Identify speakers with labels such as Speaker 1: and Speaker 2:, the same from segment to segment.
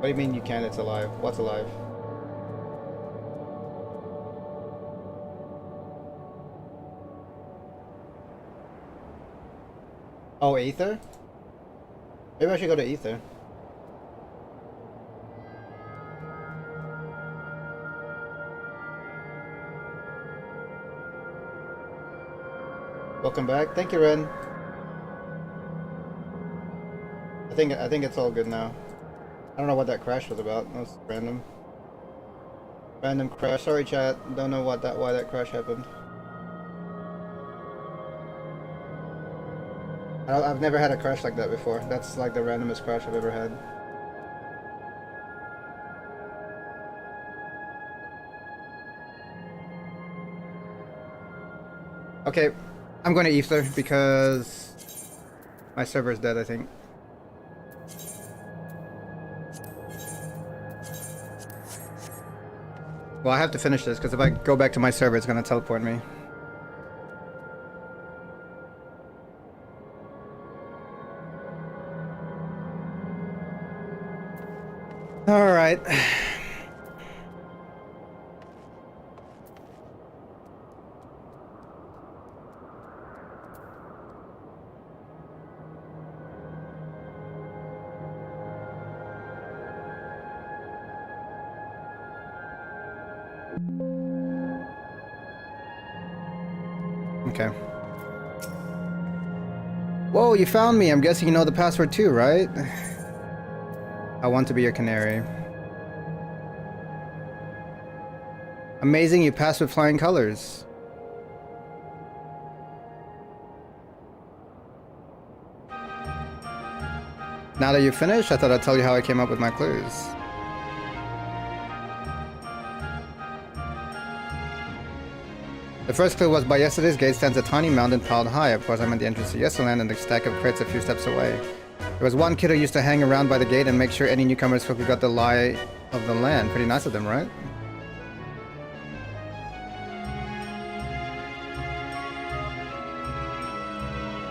Speaker 1: What do you mean you can? It's alive. What's alive? Oh, Ether? Maybe I should go to Ether. Welcome back. Thank you, Ren. I think it's all good now. I don't know what that crash was about. That was random. Random crash. Sorry, chat. Don't know why that crash happened. I've never had a crash like that before. That's like the randomest crash I've ever had. Okay, I'm going to Ether because my server is dead, I think. Well, I have to finish this because if I go back to my server, it's going to teleport me. All right. Okay. Whoa, you found me. I'm guessing you know the password too, right? I want to be your canary. Amazing, you passed with flying colors. Now that you've finished, I thought I'd tell you how I came up with my clues. The first clue was by yesterday's gate stands a tiny mountain piled high. Of course, I'm at the entrance to Yesterland and the stack of crates a few steps away. There was one kid who used to hang around by the gate and make sure any newcomers quickly got the lie of the land. Pretty nice of them, right?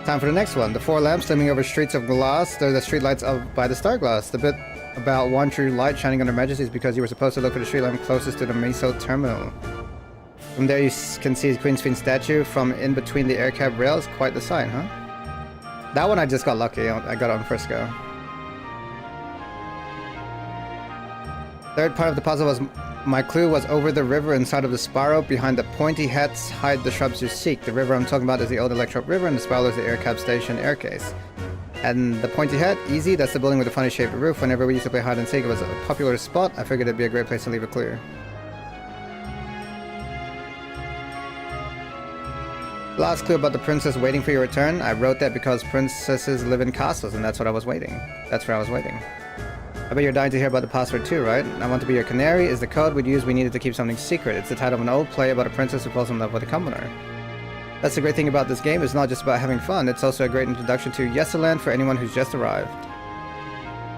Speaker 1: Time for the next one. The four lamps gleaming over streets of glass. They're the streetlights of by the star glass. The bit about one true light shining on Her Majesty is because you were supposed to look for the street lamp closest to the Meso terminal. From there you can see Queen Sphinx statue from in between the air cab rails. Quite the sight, huh? That one I just got lucky. I got it on first go. Third part of the puzzle was my clue was over the river inside of the spiral. Behind the pointy hats hide the shrubs you seek. The river I'm talking about is the old Electrop River, and the spiral is the air cab station air case. And the pointy hat, easy. That's the building with the funny shaped roof. Whenever we used to play hide and seek, it was a popular spot. I figured it'd be a great place to leave a clue. Last clue about the princess waiting for your return. I wrote that because princesses live in castles, and that's what I was waiting. That's where I was waiting. I bet you're dying to hear about the password too, right? I want to be your canary is the code we'd use. We needed to keep something secret. It's the title of an old play about a princess who falls in love with a commoner. That's the great thing about this game. It's not just about having fun. It's also a great introduction to Yesterland for anyone who's just arrived.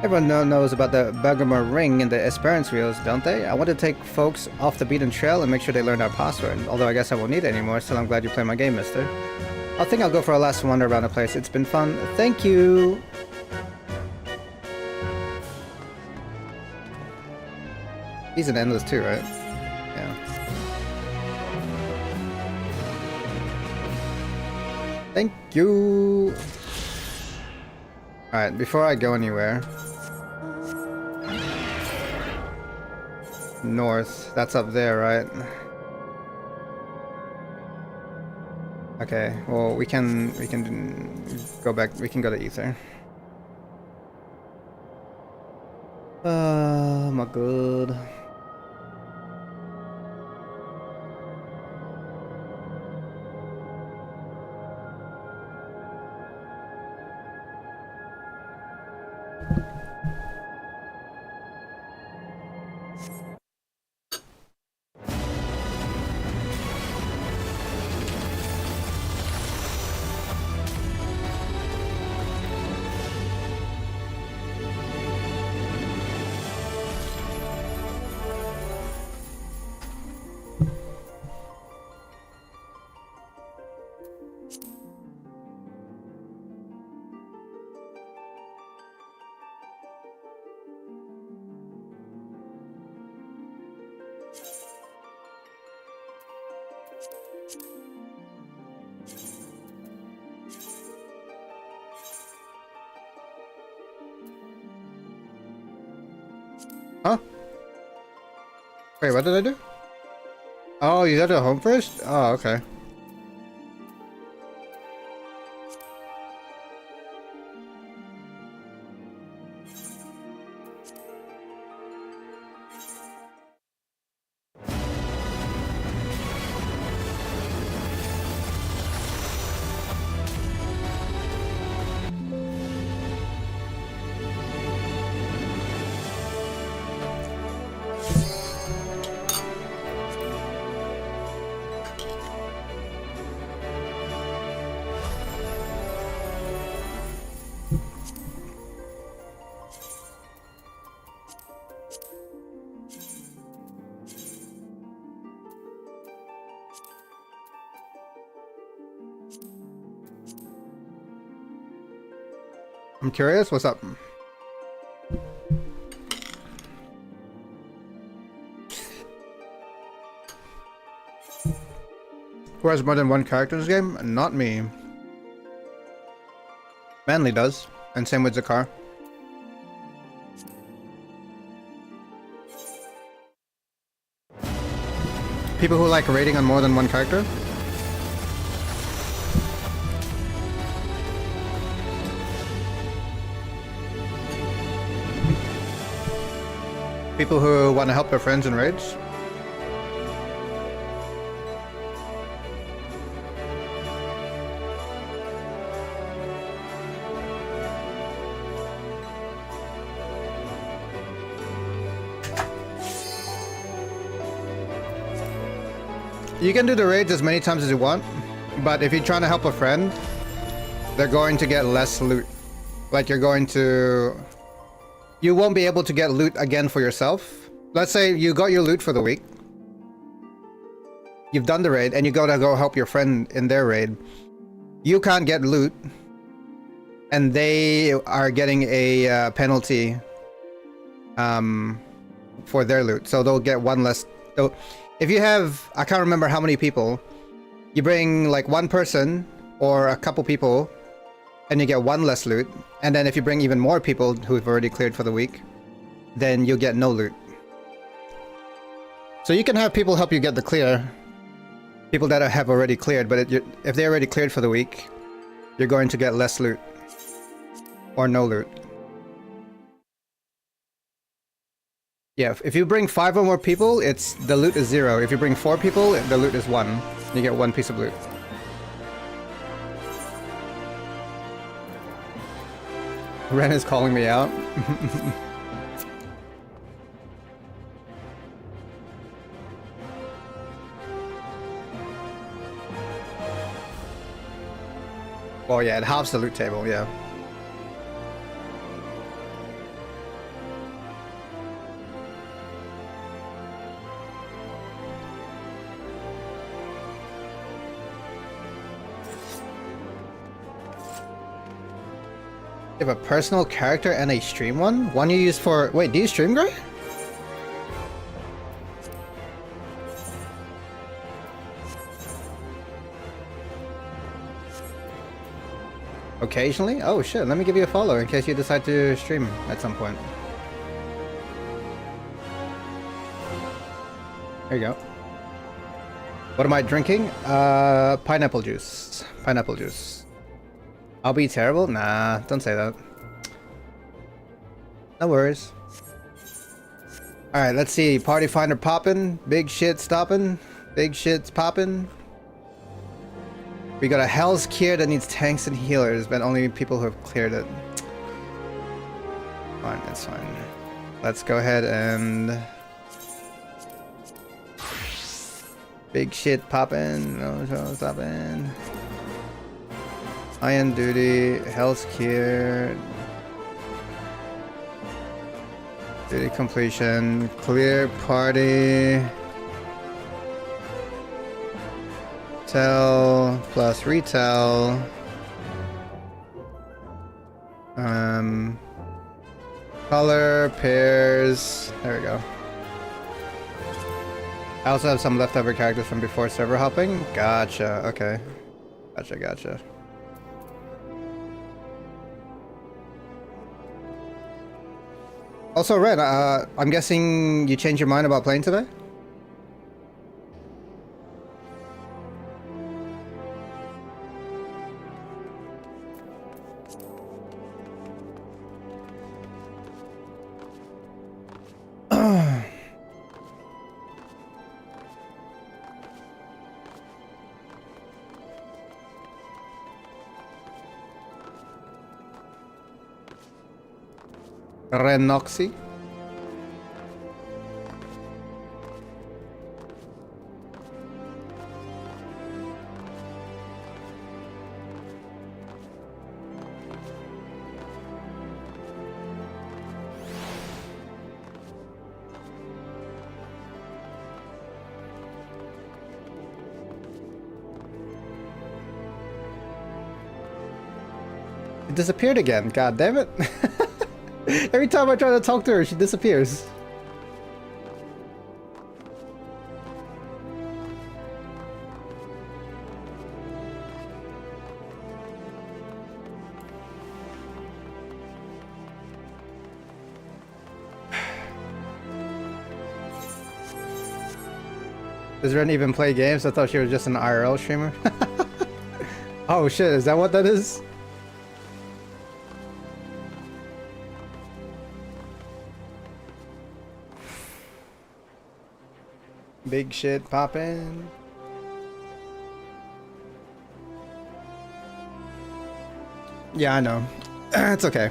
Speaker 1: Everyone knows about the Bergamo Ring and the Esperance Wheels, don't they? I want to take folks off the beaten trail and make sure they learn our password. Although I guess I won't need it anymore, still I'm glad you played my game, mister. I think I'll go for a last wander around the place. It's been fun. Thank you! He's an endless too, right? Yeah. Thank you! Alright, before I go anywhere... North. That's up there, right? Okay, well, we can go back. We can go to Ether. Oh my god. Wait, what did I do? Oh, you got to home first? Oh, okay. I'm curious, what's up? Who has more than one character in this game? Not me. Manly does, and same with Zakar. People who like raiding on more than one character? People who want to help their friends in raids? You can do the raids as many times as you want, but if you're trying to help a friend, they're going to get less loot. Like you won't be able to get loot again for yourself. Let's say you got your loot for the week. You've done the raid and you go help your friend in their raid. You can't get loot and they are getting a penalty for their loot. So they'll get one less. So if you have, I can't remember how many people, you bring like one person or a couple people and you get one less loot. And then if you bring even more people who've already cleared for the week, then you'll get no loot. So you can have people help you get the clear. People that have already cleared, but if they already cleared for the week, you're going to get less loot. Or no loot. Yeah, if you bring 5 or more people, the loot is 0. If you bring 4 people, the loot is 1. You get 1 piece of loot. Ren is calling me out. Well, yeah, it halves the loot table, yeah. You have a personal character and a stream one? One you use for... Wait, do you stream, Gray? Occasionally? Oh shit, let me give you a follow in case you decide to stream at some point. There you go. What am I drinking? Pineapple juice. Pineapple juice. I'll be terrible? Nah, don't say that. No worries. Alright, let's see. Party finder poppin'. Big shit stoppin'. Big shit's poppin'. We got a Hell's Cure that needs tanks and healers, but only people who have cleared it. Fine, that's fine. Let's go ahead and... Big shit poppin'. No stoppin'. Iron Duty, Hell's Cure, Duty Completion, Clear Party, Tell plus Retell, Color, Pairs, there we go. I also have some leftover characters from before server hopping. Gotcha, okay. Gotcha. Also, Red, I'm guessing you changed your mind about playing today? Renoxy. It disappeared again. God damn it. Every time I try to talk to her, she disappears. Does Ren even play games? I thought she was just an IRL streamer. Oh shit, is that what that is? Big shit poppin'. Yeah, I know. It's okay.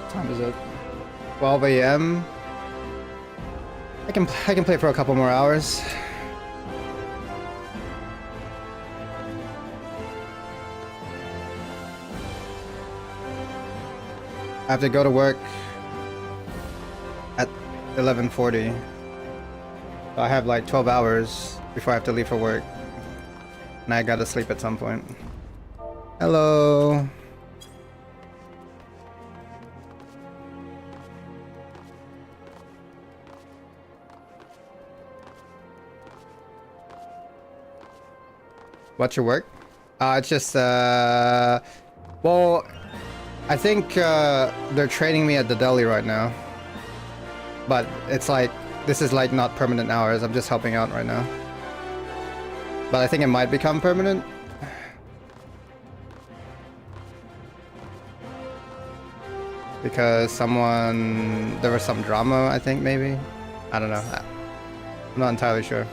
Speaker 1: What time is it? 12 a.m. I can play for a couple more hours. I have to go to work at 11:40. So I have like 12 hours before I have to leave for work. And I gotta sleep at some point. Hello. What's your work? It's just, well, I think they're training me at the deli right now. But it's like, this is like not permanent hours, I'm just helping out right now. But I think it might become permanent. Because there was some drama, I think, maybe? I don't know. I'm not entirely sure.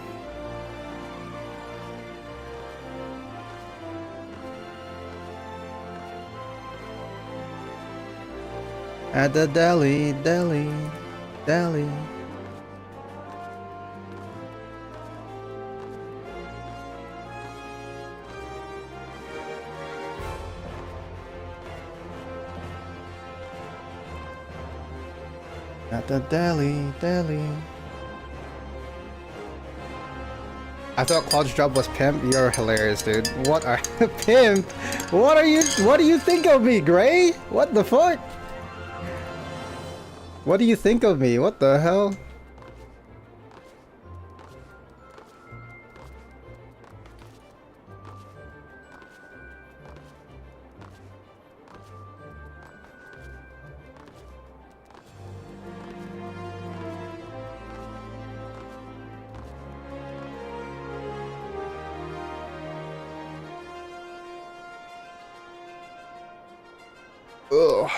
Speaker 1: At the deli. At the deli. I thought Klaudez job was pimp. You're hilarious, dude. What are pimp? What do you think of me, Gray? What the fuck? What do you think of me? What the hell? Ugh.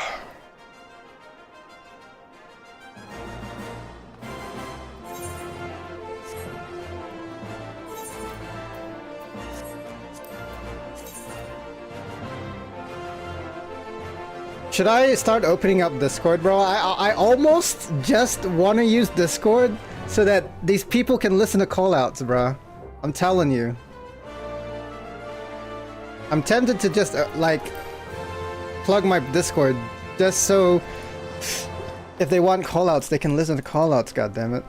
Speaker 1: Should I start opening up Discord, bro? I almost just want to use Discord so that these people can listen to callouts, bro. I'm telling you. I'm tempted to just like plug my Discord just so if they want callouts, they can listen to callouts. God damn it!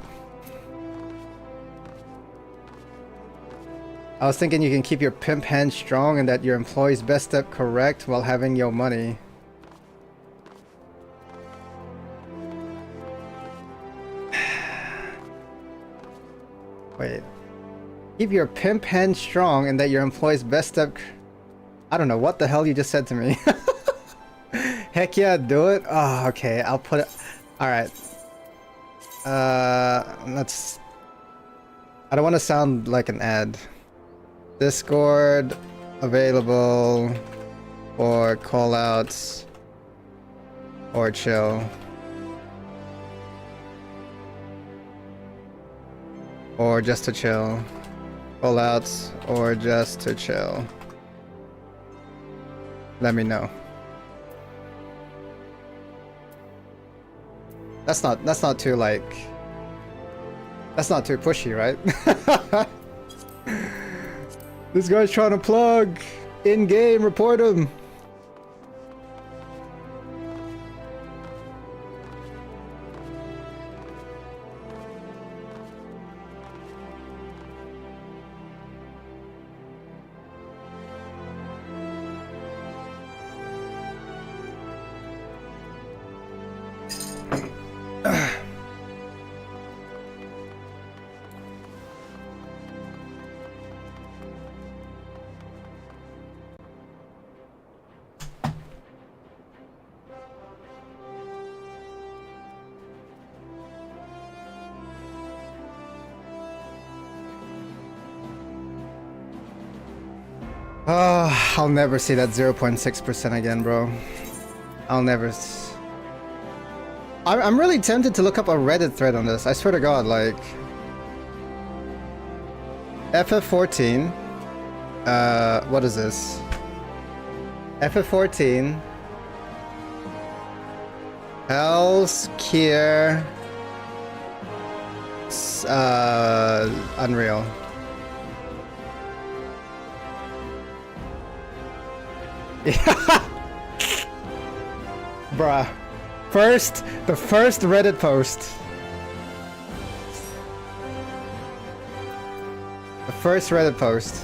Speaker 1: I was thinking you can keep your pimp hand strong and that your employee's best step correct while having your money. Wait. Keep your pimp hand strong and that your employee's best step... I don't know what the hell you just said to me. Heck yeah, do it. Oh, okay. I'll put it... Alright. That's... I don't want to sound like an ad. Discord available for callouts or chill. Or just to chill. Callouts or just to chill. Let me know. That's not too like... That's not too pushy, right? This guy's trying to plug! In-game, report him! Oh, I'll never see that 0.6% again, bro. I'll never... I'm really tempted to look up a Reddit thread on this. I swear to God, like... FF14... what is this? FF14... Hell's Kier... Unreal. Bruh. The first Reddit post. The first Reddit post.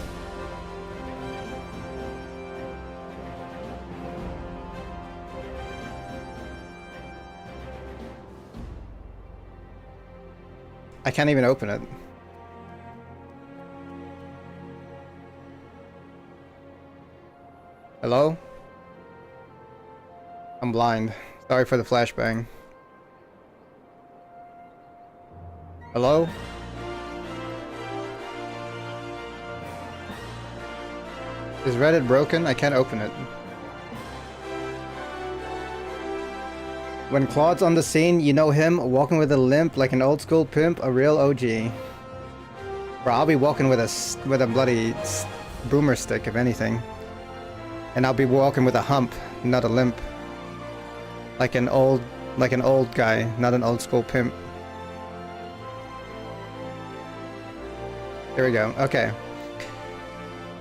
Speaker 1: I can't even open it. Hello? I'm blind. Sorry for the flashbang. Hello? Is Reddit broken? I can't open it. When Claude's on the scene, you know him, walking with a limp like an old school pimp, a real OG. Bro, I'll be walking with a bloody boomer stick, if anything. And I'll be walking with a hump, not a limp. Like an old guy, not an old school pimp. Here we go. Okay.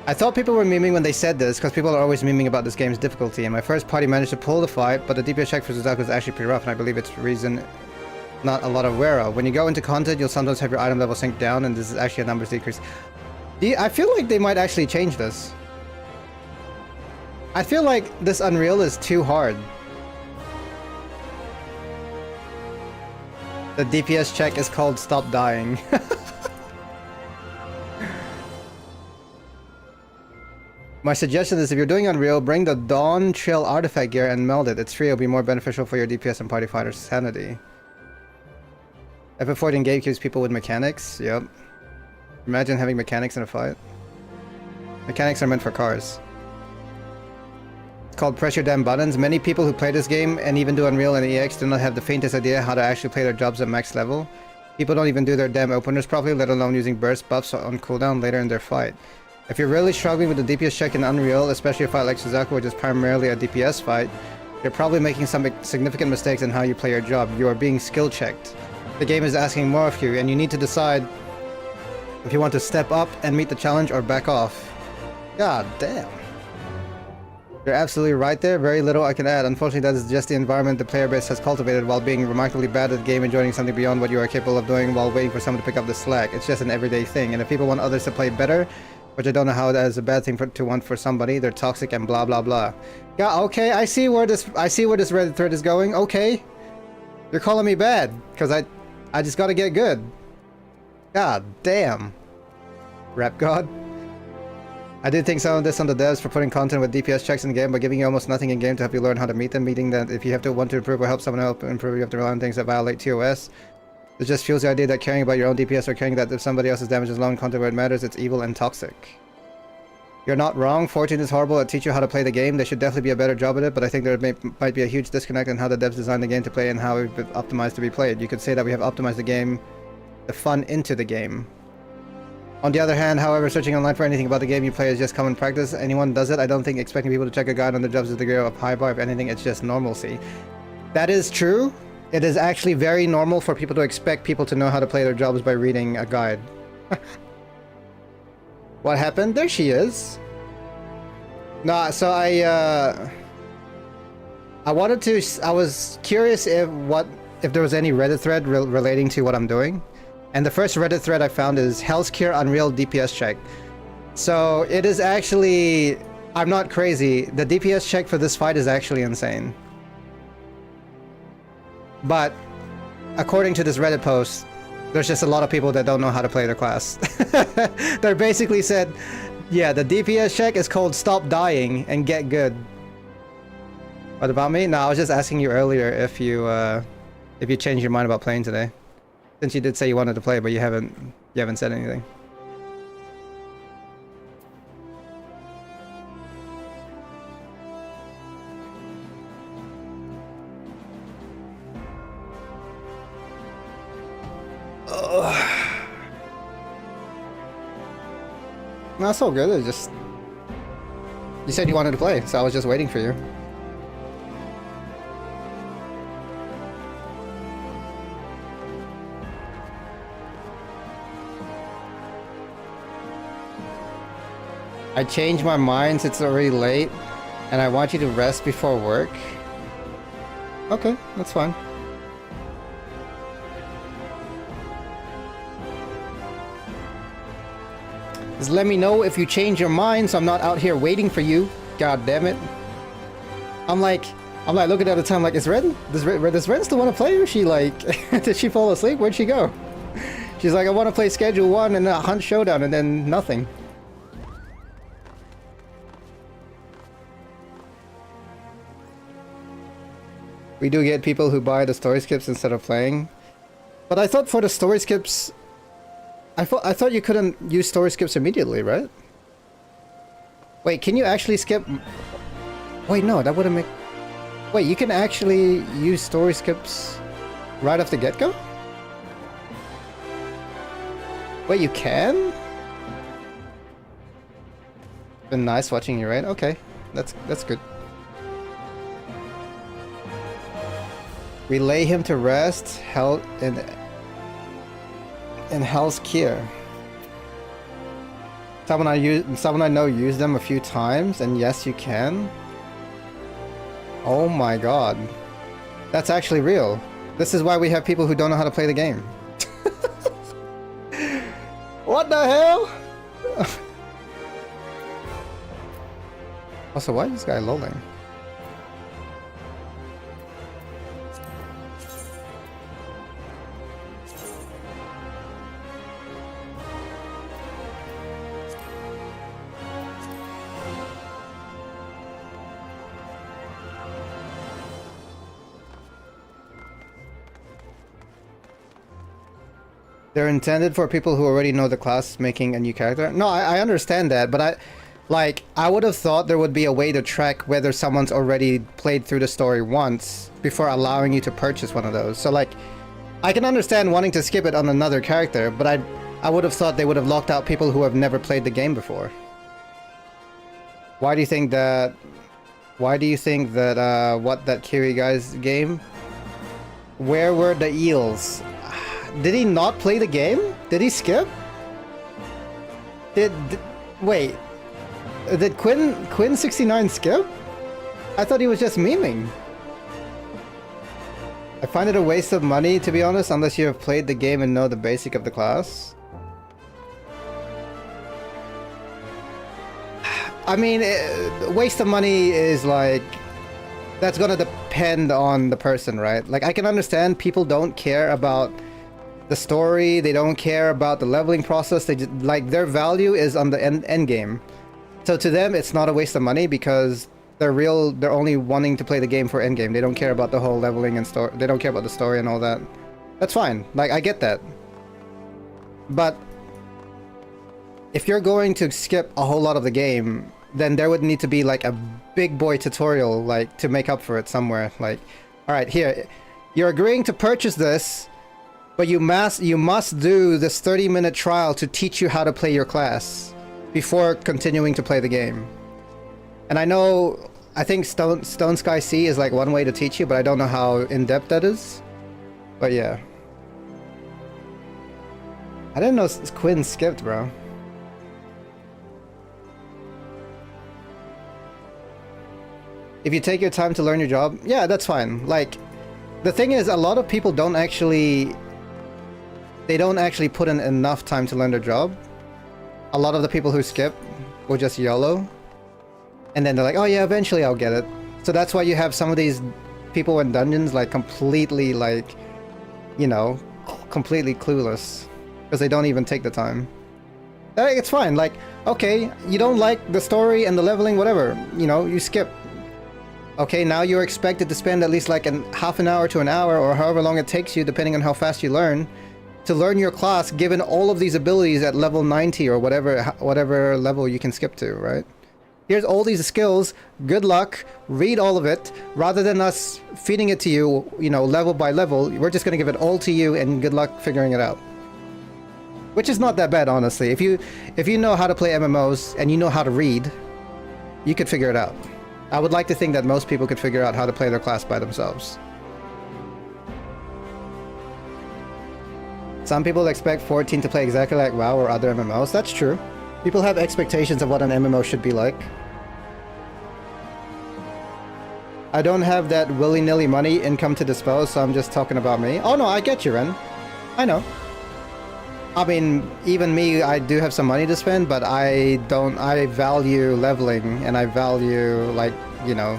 Speaker 1: I thought people were memeing when they said this, because people are always memeing about this game's difficulty, and my first party managed to pull the fight, but the DPS check for Suzaku is actually pretty rough, and I believe it's reason not a lot of aware of. When you go into content, you'll sometimes have your item level sink down, and this is actually a numbers decrease. I feel like they might actually change this. I feel like this Unreal is too hard. The DPS check is called Stop Dying. My suggestion is if you're doing Unreal, bring the Dawn Chill artifact gear and meld it. It's free, it'll be more beneficial for your DPS and party fighter's sanity. FF14 game keeps people with mechanics. Yep. Imagine having mechanics in a fight. Mechanics are meant for cars. It's called Press Your Damn Buttons. Many people who play this game and even do Unreal and EX do not have the faintest idea how to actually play their jobs at max level. People don't even do their damn openers properly, let alone using burst buffs on cooldown later in their fight. If you're really struggling with the DPS check in Unreal, especially a fight like Suzaku, which is primarily a DPS fight, you're probably making some significant mistakes in how you play your job. You are being skill checked. The game is asking more of you, and you need to decide if you want to step up and meet the challenge or back off. God damn. You're absolutely right there. Very little I can add. Unfortunately, that is just the environment the player base has cultivated while being remarkably bad at the game and joining something beyond what you are capable of doing while waiting for someone to pick up the slack. It's just an everyday thing, and if people want others to play better, which I don't know how that is a bad thing to want for somebody, they're toxic and blah blah blah. Yeah, okay, I see where this Reddit thread is going. Okay. You're calling me bad, because I just gotta get good. God damn. Rap God. I did think some of this on the devs for putting content with DPS checks in the game, but giving you almost nothing in game to help you learn how to meet them, meaning that if you want to improve or help someone else improve, you have to rely on things that violate TOS. It just fuels the idea that caring about your own DPS or caring that if somebody else's damage is low in content where it matters, it's evil and toxic. You're not wrong. 14 is horrible at teaching you how to play the game. They should definitely be a better job at it, but I think there might be a huge disconnect in how the devs designed the game to play and how it's optimized to be played. You could say that we have optimized the game, the fun into the game. On the other hand, however, searching online for anything about the game you play is just common practice. Anyone does it. I don't think expecting people to check a guide on the jobs is the degree of high bar. If anything, it's just normalcy. That is true. It is actually very normal for people to expect people to know how to play their jobs by reading a guide. What happened? There she is. Nah, so I was curious if there was any Reddit thread relating to what I'm doing. And the first Reddit thread I found is Hell's Cure Unreal DPS check. So it is actually, I'm not crazy. The DPS check for this fight is actually insane. But according to this Reddit post, there's just a lot of people that don't know how to play their class. They basically said, yeah, the DPS check is called Stop Dying and Get Good. What about me? No, I was just asking you earlier if you changed your mind about playing today. Since you did say you wanted to play, but you haven't said anything. No, it's all good. It's just... You said you wanted to play, so I was just waiting for you. I changed my mind since it's already late, and I want you to rest before work. Okay, that's fine. Just let me know if you change your mind so I'm not out here waiting for you. God damn it. I'm like looking at the time like, does Ren still want to play, or is she like, did she fall asleep? Where'd she go? She's like, I want to play Schedule 1 and Hunt Showdown, and then nothing. We do get people who buy the story skips instead of playing. But I thought for the story skips... I thought you couldn't use story skips immediately, right? Wait, can you actually skip... Wait, no, that wouldn't make... Wait, you can actually use story skips right off the get-go? Wait, you can? Been nice watching you, right? Okay, that's good. We lay him to rest, held in Hell's Cure. Someone I know used them a few times, and yes, you can. Oh my god. That's actually real. This is why we have people who don't know how to play the game. What the hell? Also, why is this guy lolling? They're intended for people who already know the class making a new character. No, I understand that, but I would have thought there would be a way to track whether someone's already played through the story once before allowing you to purchase one of those. So like, I can understand wanting to skip it on another character, but I would have thought they would have locked out people who have never played the game before. Why do you think that? What that Kiri guy's game? Where were the eels? Did he not play the game? Did he skip? Wait. Did Quinn69 skip? I thought he was just memeing. I find it a waste of money, to be honest, unless you have played the game and know the basic of the class. I mean, waste of money is like... That's gonna depend on the person, right? Like, I can understand people don't care about the story, they don't care about the leveling process, they just, like, their value is on the end game. So to them, it's not a waste of money because they're only wanting to play the game for end game. They don't care about the whole leveling and story, they don't care about the story and all that. That's fine. Like, I get that. But if you're going to skip a whole lot of the game, then there would need to be like a big boy tutorial, like, to make up for it somewhere. Like, all right, here, you're agreeing to purchase this, but you must do this 30-minute trial to teach you how to play your class before continuing to play the game. And I think Stone Sky Sea is like one way to teach you, but I don't know how in-depth that is. But yeah. I didn't know Quinn skipped, bro. If you take your time to learn your job, yeah, that's fine. Like, the thing is, a lot of people don't actually put in enough time to learn their job. A lot of the people who skip will just YOLO. And then they're like, oh yeah, eventually I'll get it. So that's why you have some of these people in dungeons, like, completely, like, you know, completely clueless. Because they don't even take the time. It's fine, like, okay, you don't like the story and the leveling, whatever. You know, you skip. Okay, now you're expected to spend at least like half an hour to an hour, or however long it takes you, depending on how fast you learn, to learn your class, given all of these abilities at level 90 or whatever level you can skip to, right? Here's all these skills, good luck, read all of it, rather than us feeding it to you, you know, level by level. We're just gonna give it all to you and good luck figuring it out. Which is not that bad, honestly. If you know how to play MMOs and you know how to read, you could figure it out. I would like to think that most people could figure out how to play their class by themselves. Some people expect 14 to play exactly like WoW or other MMOs. That's true. People have expectations of what an MMO should be like. I don't have that willy-nilly money income to dispose, so I'm just talking about me. Oh no, I get you, Ren. I know. I mean, even me, I do have some money to spend, but I value leveling, and I value, like, you know,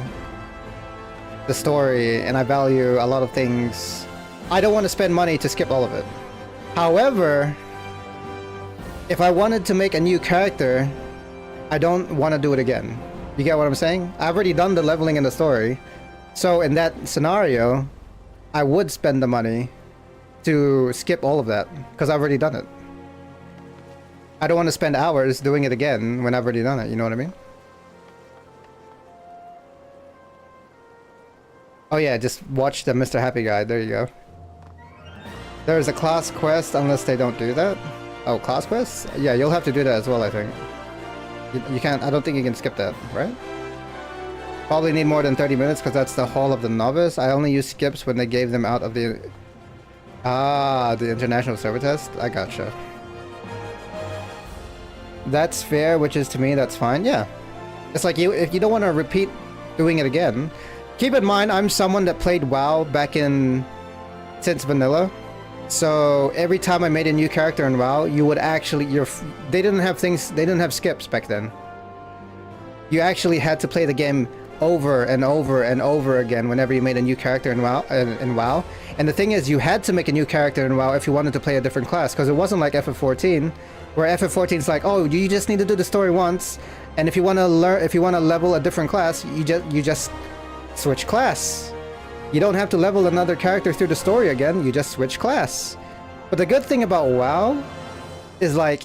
Speaker 1: the story, and I value a lot of things. I don't want to spend money to skip all of it. However, if I wanted to make a new character, I don't want to do it again. You get what I'm saying? I've already done the leveling in the story. So in that scenario, I would spend the money to skip all of that, because I've already done it. I don't want to spend hours doing it again when I've already done it, you know what I mean? Oh yeah, just watch the Mr. Happy Guide, there you go. There's a class quest unless they don't do that. Oh, class quests? Yeah, you'll have to do that as well, I think. You can't, I don't think you can skip that, right? Probably need more than 30 minutes because that's the Hall of the Novice. I only use skips when they gave them out of the... Ah, the international server test? I gotcha. That's fair, which is to me, that's fine. Yeah. It's like if you don't want to repeat doing it again. Keep in mind, I'm someone that played WoW back since vanilla. So every time I made a new character in WoW, you would actually, they didn't have skips back then. You actually had to play the game over and over and over again whenever you made a new character in WoW. And the thing is, you had to make a new character in WoW if you wanted to play a different class, because it wasn't like FF14, where FF14 is like, oh, you just need to do the story once, and if you want to level a different class, you just switch class. You don't have to level another character through the story again, you just switch class. But the good thing about WoW is, like,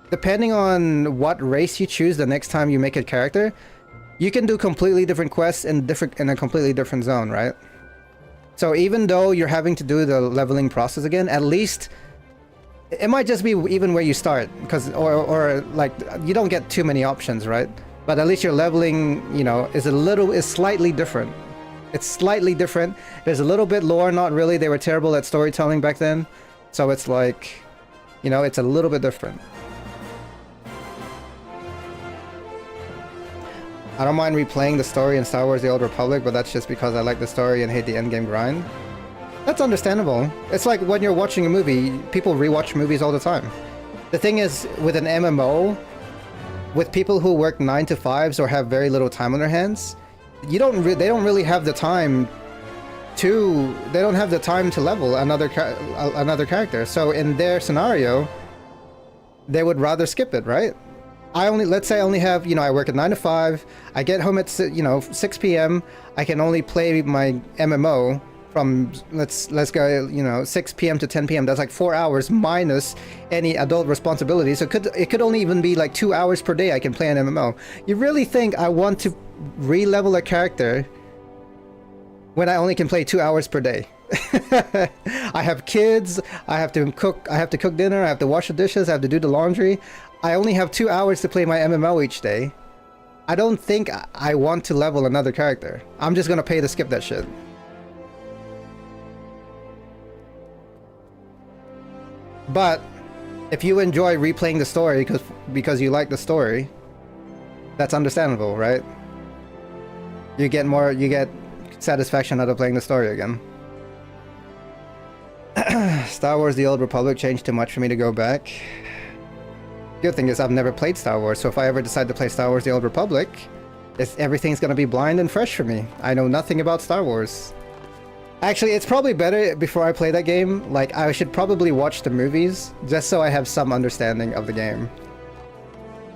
Speaker 1: depending on what race you choose the next time you make a character, you can do completely different quests in a completely different zone, right? So even though you're having to do the leveling process again, at least it might just be even where you start, because or like you don't get too many options, right? But at least your leveling, you know, is slightly different. It's slightly different. There's a little bit lore, not really. They were terrible at storytelling back then, so it's like, you know, it's a little bit different. I don't mind replaying the story in Star Wars The Old Republic, but that's just because I like the story and hate the endgame grind. That's understandable. It's like when you're watching a movie, people rewatch movies all the time. The thing is, with an MMO, with people who work 9 to 5s or have very little time on their hands, they don't really have the time to level another character. So in their scenario, they would rather skip it, right? Let's say I only have, you know, I work at 9 to 5, I get home at, you know, 6 p.m, I can only play my MMO from let's go, you know, 6 p.m. to 10 p.m. That's like 4 hours minus any adult responsibilities. So it could only even be like 2 hours per day I can play an MMO. You really think I want to re-level a character when I only can play 2 hours per day? I have kids, I have to cook dinner, I have to wash the dishes, I have to do the laundry. I only have 2 hours to play my MMO each day. I don't think I want to level another character. I'm just gonna pay to skip that shit. But if you enjoy replaying the story because you like the story, that's understandable, right? You get satisfaction out of playing the story again. Star Wars The Old Republic changed too much for me to go back. Good thing is I've never played Star Wars, so if I ever decide to play Star Wars The Old Republic, everything's gonna be blind and fresh for me. I know nothing about Star Wars. Actually, it's probably better before I play that game, like, I should probably watch the movies, just so I have some understanding of the game.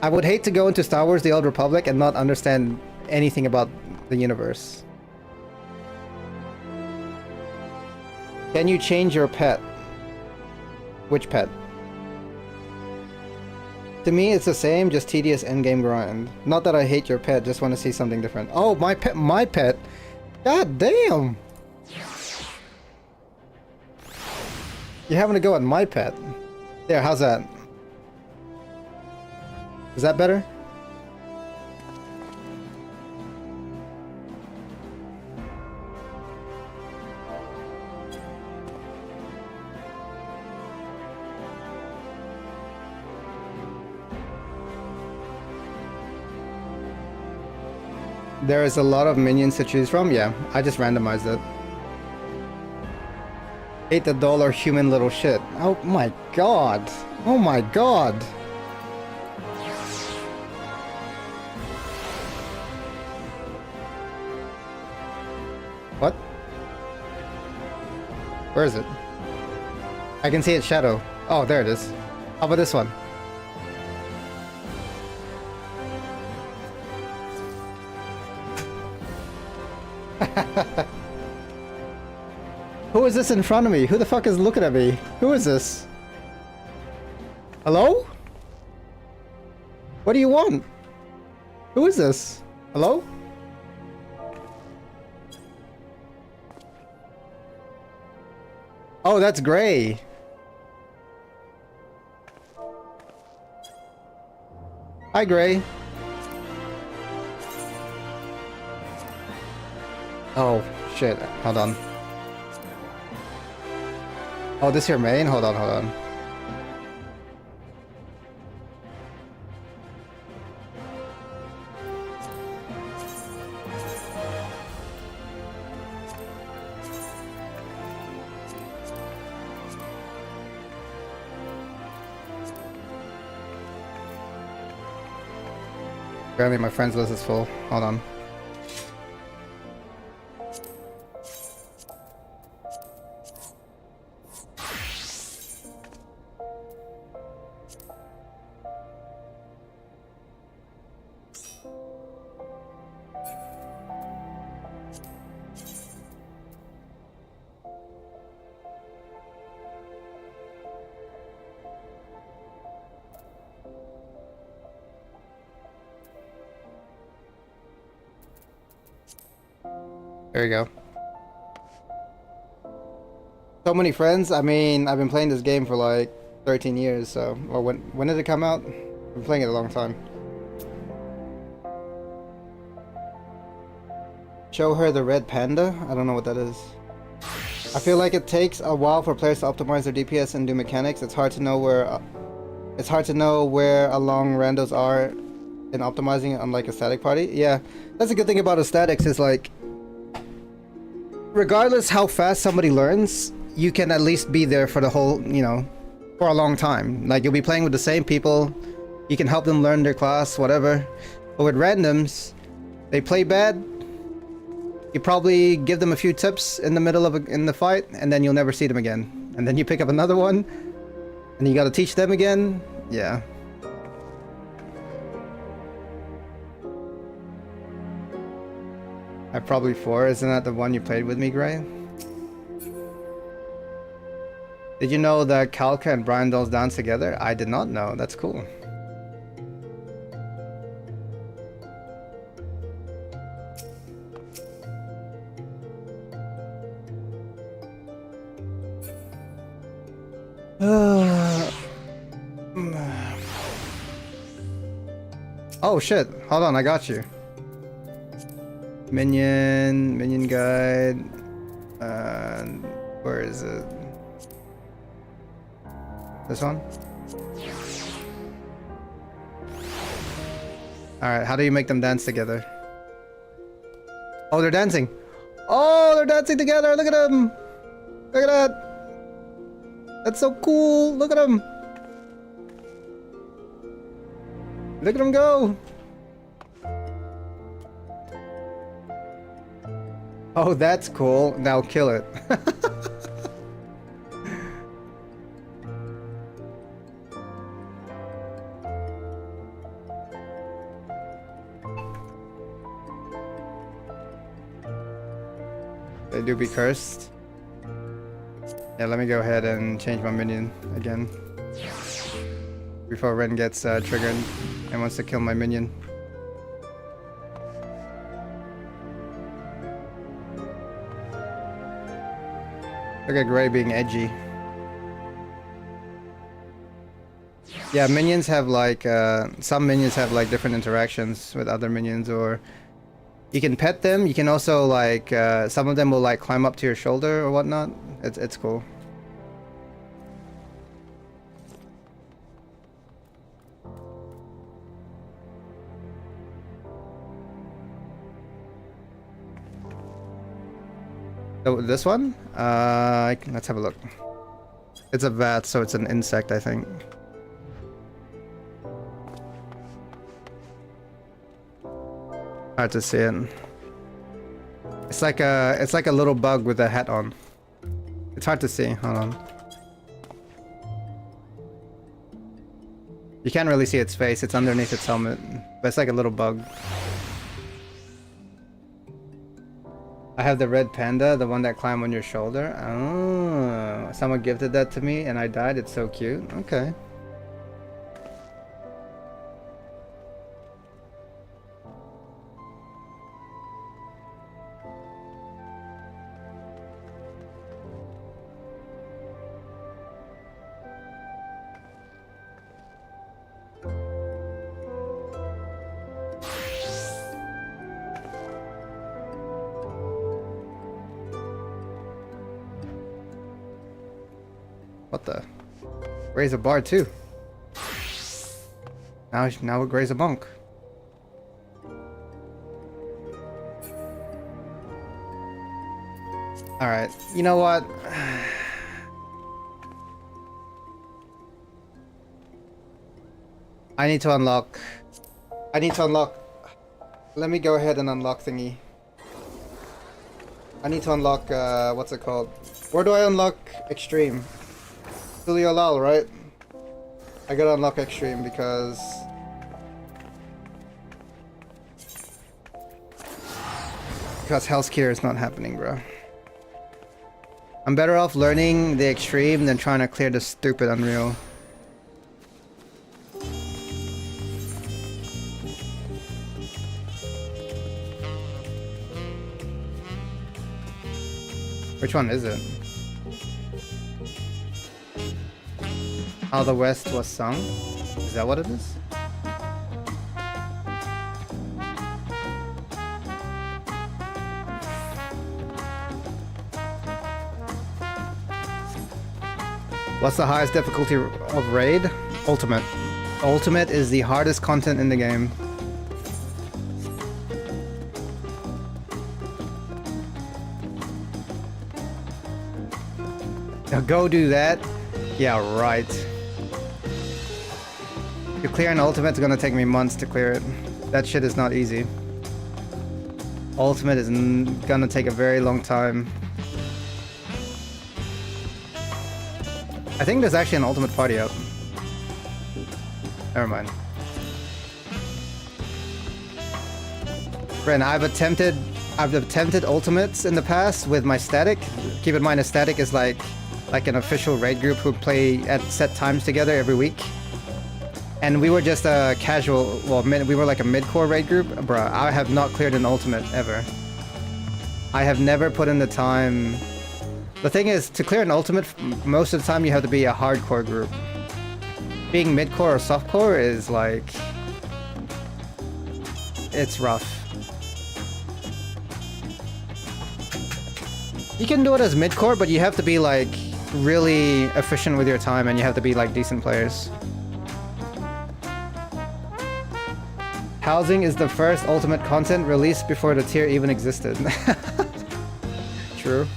Speaker 1: I would hate to go into Star Wars The Old Republic and not understand anything about the universe. Can you change your pet? Which pet? To me, it's the same, just tedious endgame grind. Not that I hate your pet, just want to see something different. Oh, my pet! God damn! You're having to go at my pet. There, how's that? Is that better? There is a lot of minions to choose from. Yeah, I just randomized it. Hate the dull or human little shit. Oh my god. Oh my god. What? Where is it? I can see its shadow. Oh, there it is. How about this one? Who is this in front of me? Who the fuck is looking at me? Who is this? Hello? What do you want? Who is this? Hello? Oh, that's Gray. Hi, Gray. Oh, shit. Hold on. Oh, this your main? Hold on, hold on. Apparently my friends list is full. Hold on. There you go. So many friends. I mean, I've been playing this game for like 13 years, so... Well, when did it come out? I've been playing it a long time. Show her the red panda? I don't know what that is. I feel like it takes a while for players to optimize their DPS and do mechanics. It's hard to know where along randos are in optimizing it, unlike a static party. Yeah, that's a good thing about a statics is like... Regardless how fast somebody learns, you can at least be there for the whole, you know, for a long time. Like, you'll be playing with the same people, you can help them learn their class, whatever. But with randoms, they play bad, you probably give them a few tips in the middle of in the fight, and then you'll never see them again. And then you pick up another one, and you gotta teach them again. Yeah. Probably 4. Isn't that the one you played with me, Gray? Did you know that Kalka and Brian dolls dance together? I did not know. That's cool. Oh shit, hold on, I got you. Minion guide. Where is it? This one? Alright, how do you make them dance together? Oh, they're dancing! Oh, they're dancing together! Look at them! Look at that! That's so cool! Look at them! Look at them go! Oh, that's cool. Now kill it. They do be cursed. Yeah, let me go ahead and change my minion again. Before Ren gets triggered and wants to kill my minion. Look at Gray being edgy. Yeah, minions have like, some minions have like different interactions with other minions, or you can pet them. You can also like, some of them will like climb up to your shoulder or whatnot. It's cool. Oh, this one? Let's have a look. It's a bat, so it's an insect, I think. Hard to see it. It's like a little bug with a hat on. It's hard to see. Hold on. You can't really see its face. It's underneath its helmet, but it's like a little bug. I have the red panda, the one that climbed on your shoulder. Oh, someone gifted that to me and I died. It's so cute. Okay. What the? Gray's a bard too. Now Gray's a monk. Alright, you know what? I need to unlock... Let me go ahead and unlock thingy. I need to unlock, what's it called? Where do I unlock Extreme? Julio Lal, right? I gotta unlock Extreme because... Hell's Cure is not happening, bro. I'm better off learning the Extreme than trying to clear the stupid Unreal. Which one is it? How the West was sung? Is that what it is? What's the highest difficulty of Raid? Ultimate. Ultimate is the hardest content in the game. Now go do that? Yeah, right. To clear an ultimate is gonna take me months to clear it. That shit is not easy. Ultimate is gonna take a very long time. I think there's actually an ultimate party up. Never mind. Ren, I've attempted ultimates in the past with my static. Keep in mind a static is like like an official raid group who play at set times together every week. And we were just a casual, well, we were like a mid-core raid group. Bruh, I have not cleared an ultimate ever. I have never put in the time. The thing is, to clear an ultimate, most of the time you have to be a hardcore group. Being mid-core or soft-core is like... it's rough. You can do it as mid-core, but you have to be like really efficient with your time and you have to be like decent players. Housing is the first ultimate content released before the tier even existed. True.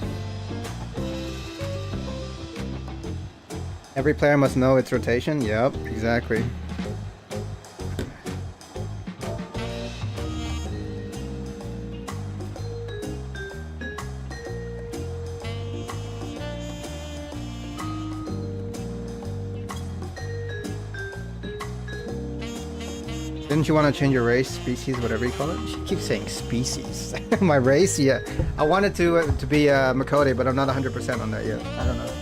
Speaker 1: Every player must know its rotation. Yep, exactly. Didn't you want to change your race, species, whatever you call it? She keeps saying species. My race? Yeah. I wanted to be Makode, but I'm not 100% on that yet. I don't know.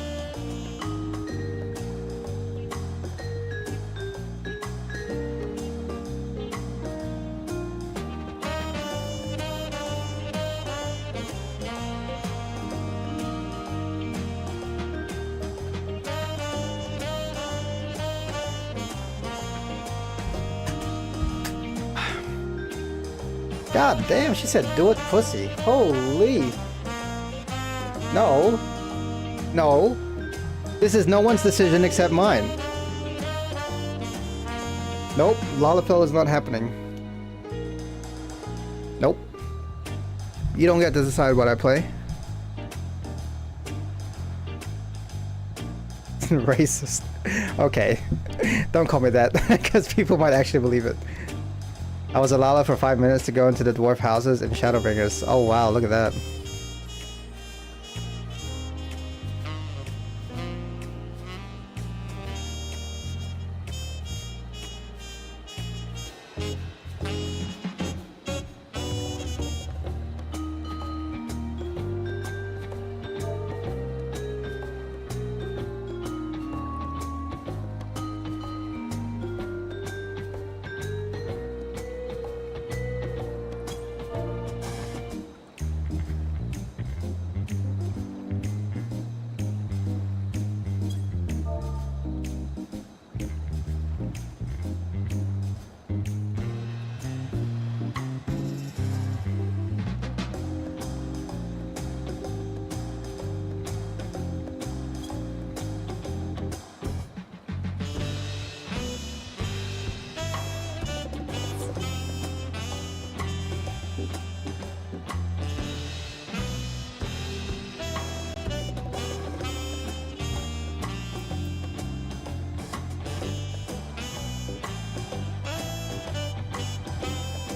Speaker 1: God damn, she said do it pussy. Holy. No. No. This is no one's decision except mine. Nope, Lalafell is not happening. Nope. You don't get to decide what I play. Racist. Okay. Don't call me that, because people might actually believe it. I was a Lala for 5 minutes to go into the dwarf houses in Shadowbringers. Oh wow, look at that.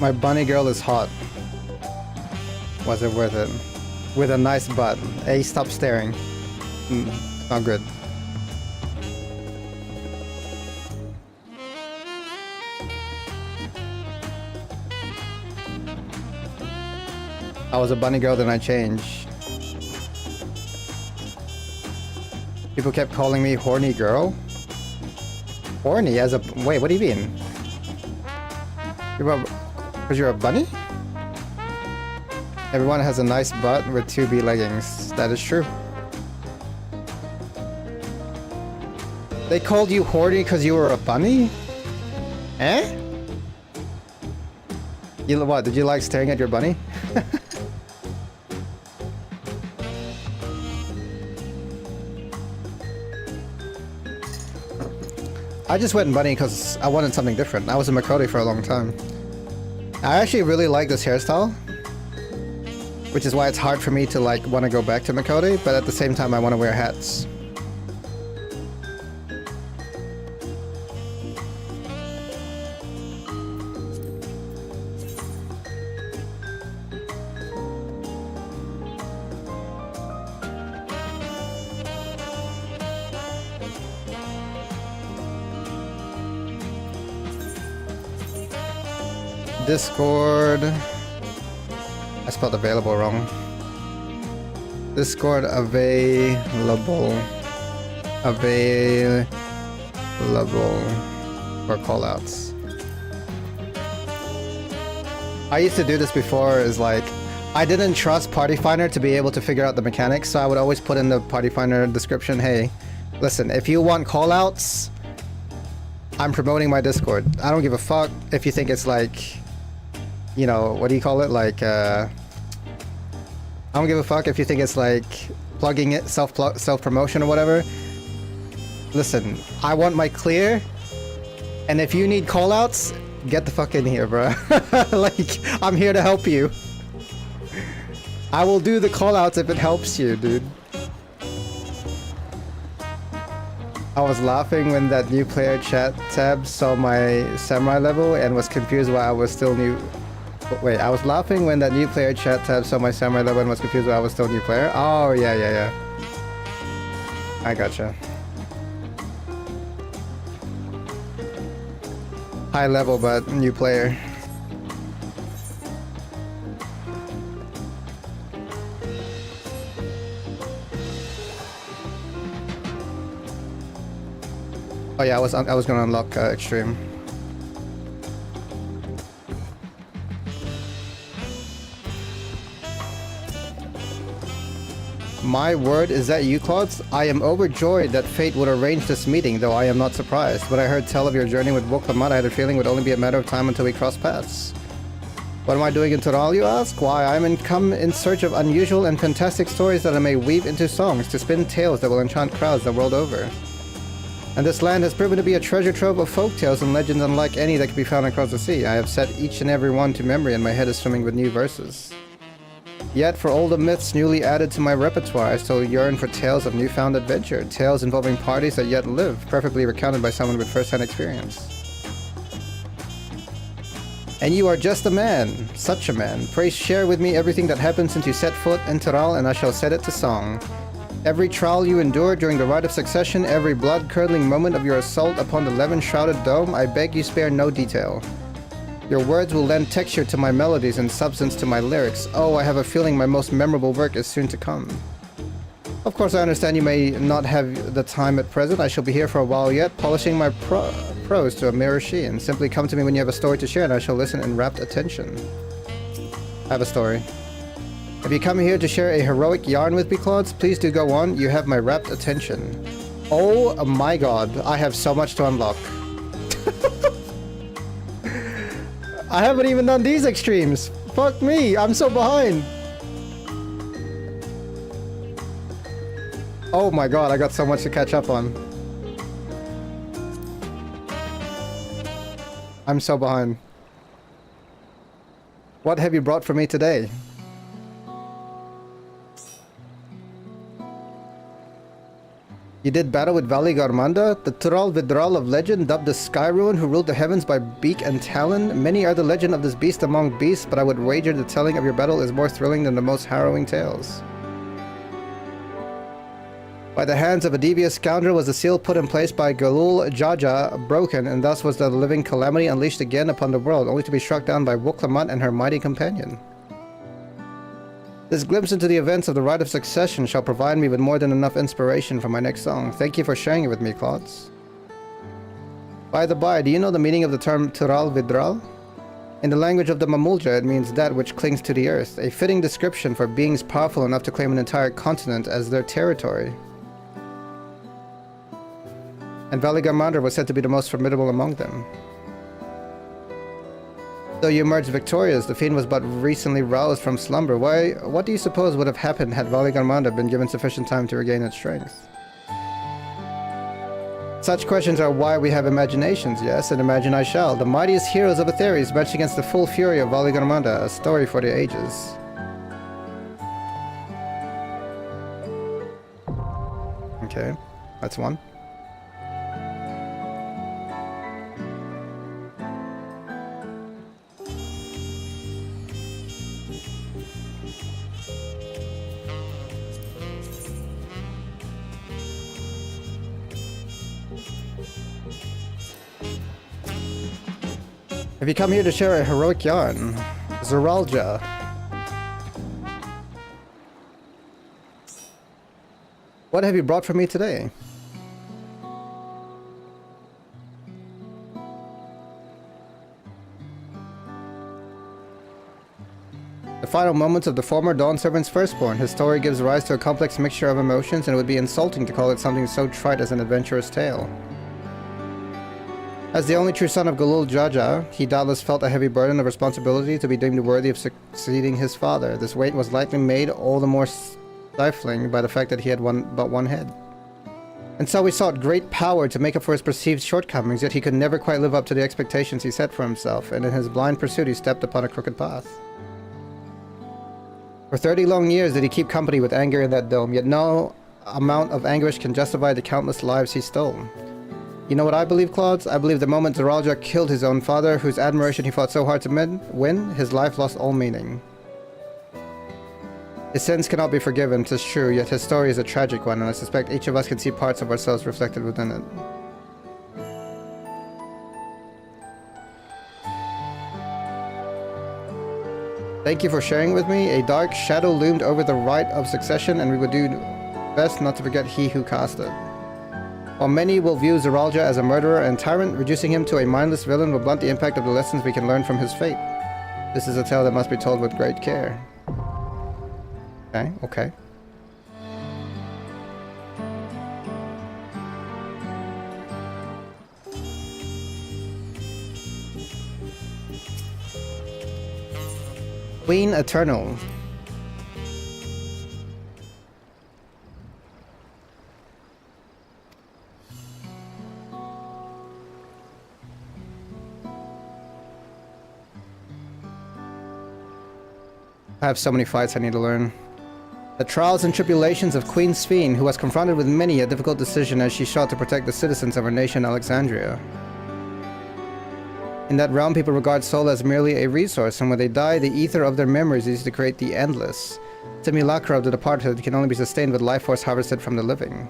Speaker 1: My bunny girl is hot. Was it worth it? With a nice butt. Hey, stop staring. Not good. I was a bunny girl, then I changed. People kept calling me horny girl. Horny as a... Wait, what do you mean? Because you're a bunny? Everyone has a nice butt with 2B leggings. That is true. They called you horny because you were a bunny? Eh? You what? Did you like staring at your bunny? I just went bunny because I wanted something different. I was a Makode for a long time. I actually really like this hairstyle, which is why it's hard for me to like want to go back to Makode, but at the same time I want to wear hats. Discord. I spelled available wrong. Discord available. Available for callouts. I used to do this before, is like, I didn't trust Party Finder to be able to figure out the mechanics, so I would always put in the Party Finder description, hey, listen, if you want callouts, I'm promoting my Discord. I don't give a fuck if you think it's like, you know, what do you call it? Like, I don't give a fuck if you think it's like plugging it, self-promotion or whatever. Listen, I want my clear, and if you need callouts, get the fuck in here, bro. Like, I'm here to help you. I will do the callouts if it helps you, dude. I was laughing when that new player chat tab saw my samurai level and was confused why I was still new. Wait, I was laughing when that new player chat tab saw my samurai level and was confused why I was still new player. Oh, yeah. I gotcha. High level, but new player. Oh yeah, I was gonna unlock extreme. My word, is that you, Klaudez? I am overjoyed that fate would arrange this meeting, though I am not surprised. When I heard tell of your journey with Woklamat, I had a feeling it would only be a matter of time until we cross paths. What am I doing in Toral, you ask? Why, I am come in search of unusual and fantastic stories that I may weave into songs to spin tales that will enchant crowds the world over. And this land has proven to be a treasure trove of folk tales and legends unlike any that can be found across the sea. I have set each and every one to memory, and my head is swimming with new verses. Yet, for older myths newly added to my repertoire, I still yearn for tales of newfound adventure, tales involving parties that yet live, perfectly recounted by someone with first-hand experience. And you are just a man, such a man. Pray share with me everything that happened since you set foot in Toral, and I shall set it to song. Every trial you endured during the rite of succession, every blood-curdling moment of your assault upon the levin-shrouded dome, I beg you spare no detail. Your words will lend texture to my melodies and substance to my lyrics. Oh, I have a feeling my most memorable work is soon to come. Of course, I understand you may not have the time at present. I shall be here for a while yet, polishing my prose to a mere sheen. Simply come to me when you have a story to share, and I shall listen in rapt attention. I have a story. If you come here to share a heroic yarn with me, Klaudez, please do go on. You have my rapt attention. Oh my god, I have so much to unlock. I haven't even done these extremes. Fuck me, I'm so behind. Oh my god, I got so much to catch up on. I'm so behind. What have you brought for me today? You did battle with Vali Garmanda, the Tural Vidral of legend, dubbed the Sky Ruin, who ruled the heavens by beak and talon. Many are the legend of this beast among beasts, but I would wager the telling of your battle is more thrilling than the most harrowing tales. By the hands of a devious scoundrel was the seal put in place by Galul Jaja broken, and thus was the living calamity unleashed again upon the world, only to be struck down by Woklamat and her mighty companion. This glimpse into the events of the Rite of Succession shall provide me with more than enough inspiration for my next song. Thank you for sharing it with me, Klaudez. By the by, do you know the meaning of the term Tural Vidral? In the language of the Mamulja, it means that which clings to the earth, a fitting description for beings powerful enough to claim an entire continent as their territory. And Vali Garmanda was said to be the most formidable among them. Though you emerged victorious, the fiend was but recently roused from slumber. What do you suppose would have happened had Vali Garmanda been given sufficient time to regain its strength? Such questions are why we have imaginations, yes, and imagine I shall. The mightiest heroes of Atheres matched against the full fury of Vali Garmanda, a story for the ages. Okay, that's one. Have you come here to share a heroic yarn? Zeralja. What have you brought for me today? final moments of the former Dawn Servant's firstborn. His story gives rise to a complex mixture of emotions, and it would be insulting to call it something so trite as an adventurous tale. As the only true son of Galul Jaja, he doubtless felt a heavy burden of responsibility to be deemed worthy of succeeding his father. This weight was likely made all the more stifling by the fact that he had but one head. And so he sought great power to make up for his perceived shortcomings, yet he could never quite live up to the expectations he set for himself, and in his blind pursuit he stepped upon a crooked path. For 30 long years did he keep company with anger in that dome, yet no amount of anguish can justify the countless lives he stole. You know what I believe, Klaudez? I believe the moment Zeralja killed his own father, whose admiration he fought so hard to win, his life lost all meaning. His sins cannot be forgiven, 'tis true, yet his story is a tragic one, and I suspect each of us can see parts of ourselves reflected within it. Thank you for sharing with me. A dark shadow loomed over the right of succession, and we would do best not to forget he who cast it. While many will view Zeralja as a murderer and tyrant, reducing him to a mindless villain will blunt the impact of the lessons we can learn from his fate. This is a tale that must be told with great care. Okay. Queen Eternal. I have so many fights I need to learn. The trials and tribulations of Queen Sphene, who was confronted with many a difficult decision as she sought to protect the citizens of her nation, Alexandria. In that realm, people regard soul as merely a resource, and when they die, the ether of their memories is used to create the endless. Simulacra of the departed can only be sustained with life force harvested from the living.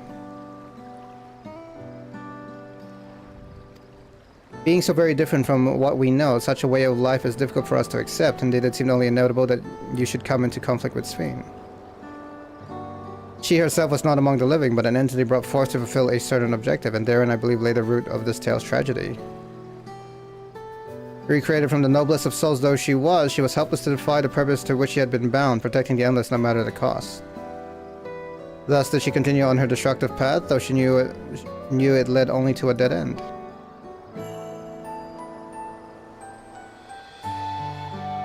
Speaker 1: Being so very different from what we know, such a way of life is difficult for us to accept. Indeed, it seemed only inevitable that you should come into conflict with Sphene. She herself was not among the living, but an entity brought forth to fulfill a certain objective, and therein I believe lay the root of this tale's tragedy. Recreated from the noblest of souls though she was helpless to defy the purpose to which she had been bound, protecting the endless no matter the cost. Thus did she continue on her destructive path, though she knew it led only to a dead end.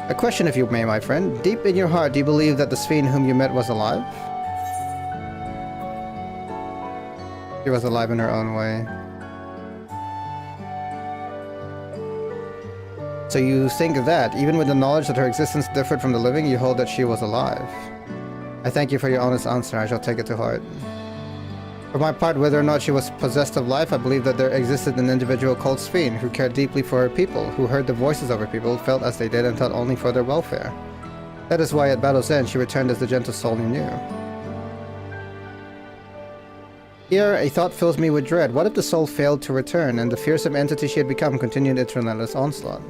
Speaker 1: A question, if you may, my friend. Deep in your heart, do you believe that the Sphene whom you met was alive? She was alive in her own way. So you think that, even with the knowledge that her existence differed from the living, you hold that she was alive. I thank you for your honest answer. I shall take it to heart. For my part, whether or not she was possessed of life, I believe that there existed an individual called Sphene who cared deeply for her people, who heard the voices of her people, felt as they did, and thought only for their welfare. That is why at battle's end she returned as the gentle soul you knew. Here, a thought fills me with dread. What if the soul failed to return, and the fearsome entity she had become continued its relentless onslaught?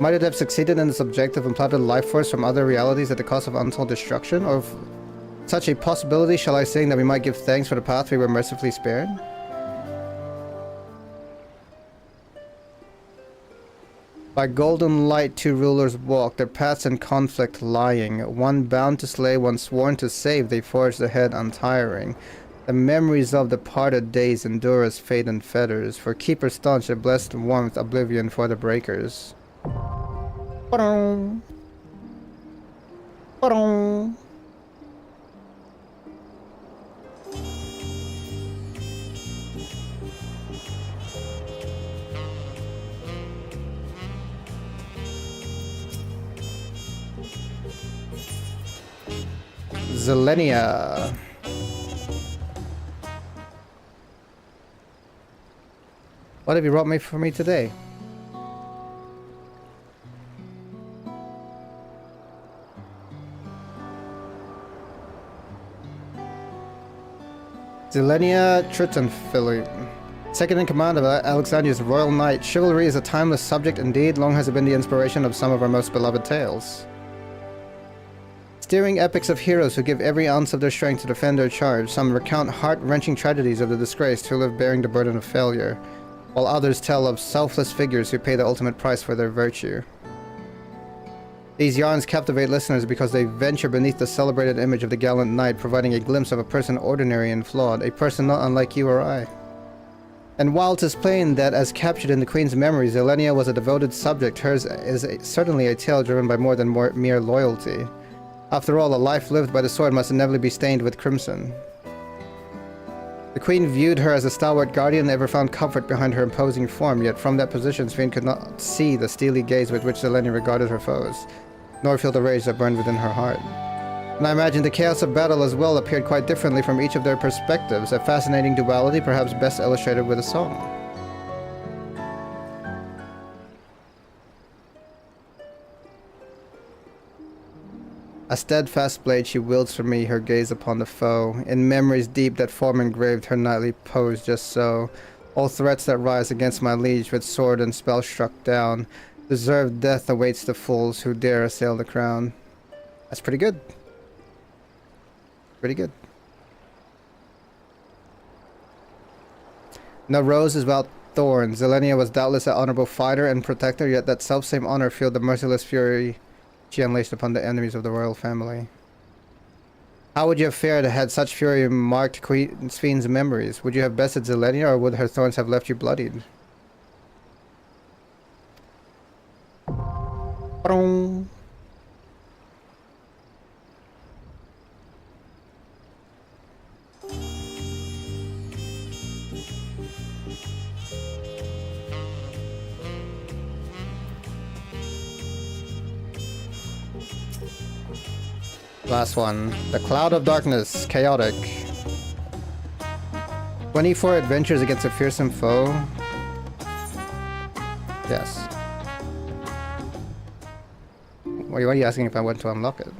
Speaker 1: Might it have succeeded in its objective and planted life force from other realities at the cost of untold destruction? Or if such a possibility, shall I sing that we might give thanks for the path we were mercifully spared? By golden light two rulers walked, their paths in conflict lying. One bound to slay, one sworn to save, they forged ahead untiring. The memories of departed days endure as fate and fetters. For keepers staunch, their blessed warmth, oblivion for the breakers. Ba-dum. Ba-dum. Zelenia. What have you brought me for me today? Zelenia Tritonphili, second in command of Alexandria's Royal Knight. Chivalry is a timeless subject indeed, long has it been the inspiration of some of our most beloved tales. Steering epics of heroes who give every ounce of their strength to defend their charge, some recount heart-wrenching tragedies of the disgraced who live bearing the burden of failure, while others tell of selfless figures who pay the ultimate price for their virtue. These yarns captivate listeners because they venture beneath the celebrated image of the gallant knight, providing a glimpse of a person ordinary and flawed, a person not unlike you or I. And while 'tis plain that, as captured in the Queen's memories, Zelenia was a devoted subject, hers is certainly a tale driven by more than mere loyalty. After all, a life lived by the sword must inevitably be stained with crimson. The Queen viewed her as a stalwart guardian and ever found comfort behind her imposing form, yet from that position Svein could not see the steely gaze with which Zelenia regarded her foes, nor feel the rage that burned within her heart. And I imagine the chaos of battle as well appeared quite differently from each of their perspectives, a fascinating duality perhaps best illustrated with a song. A steadfast blade she wields for me, her gaze upon the foe. In memories deep that form engraved her knightly pose just so. All threats that rise against my liege with sword and spell struck down. Deserved death awaits the fools who dare assail the crown. That's pretty good. Pretty good. No rose is without thorns. Zelenia was doubtless an honorable fighter and protector, yet that selfsame honor fueled the merciless fury she unleashed upon the enemies of the royal family. How would you have fared had such fury marked Queen Sven's memories? Would you have bested Zelenia, or would her thorns have left you bloodied? Last one. The Cloud of Darkness. Chaotic. 24 adventures against a fearsome foe. Yes. Why are you asking if I want to unlock it?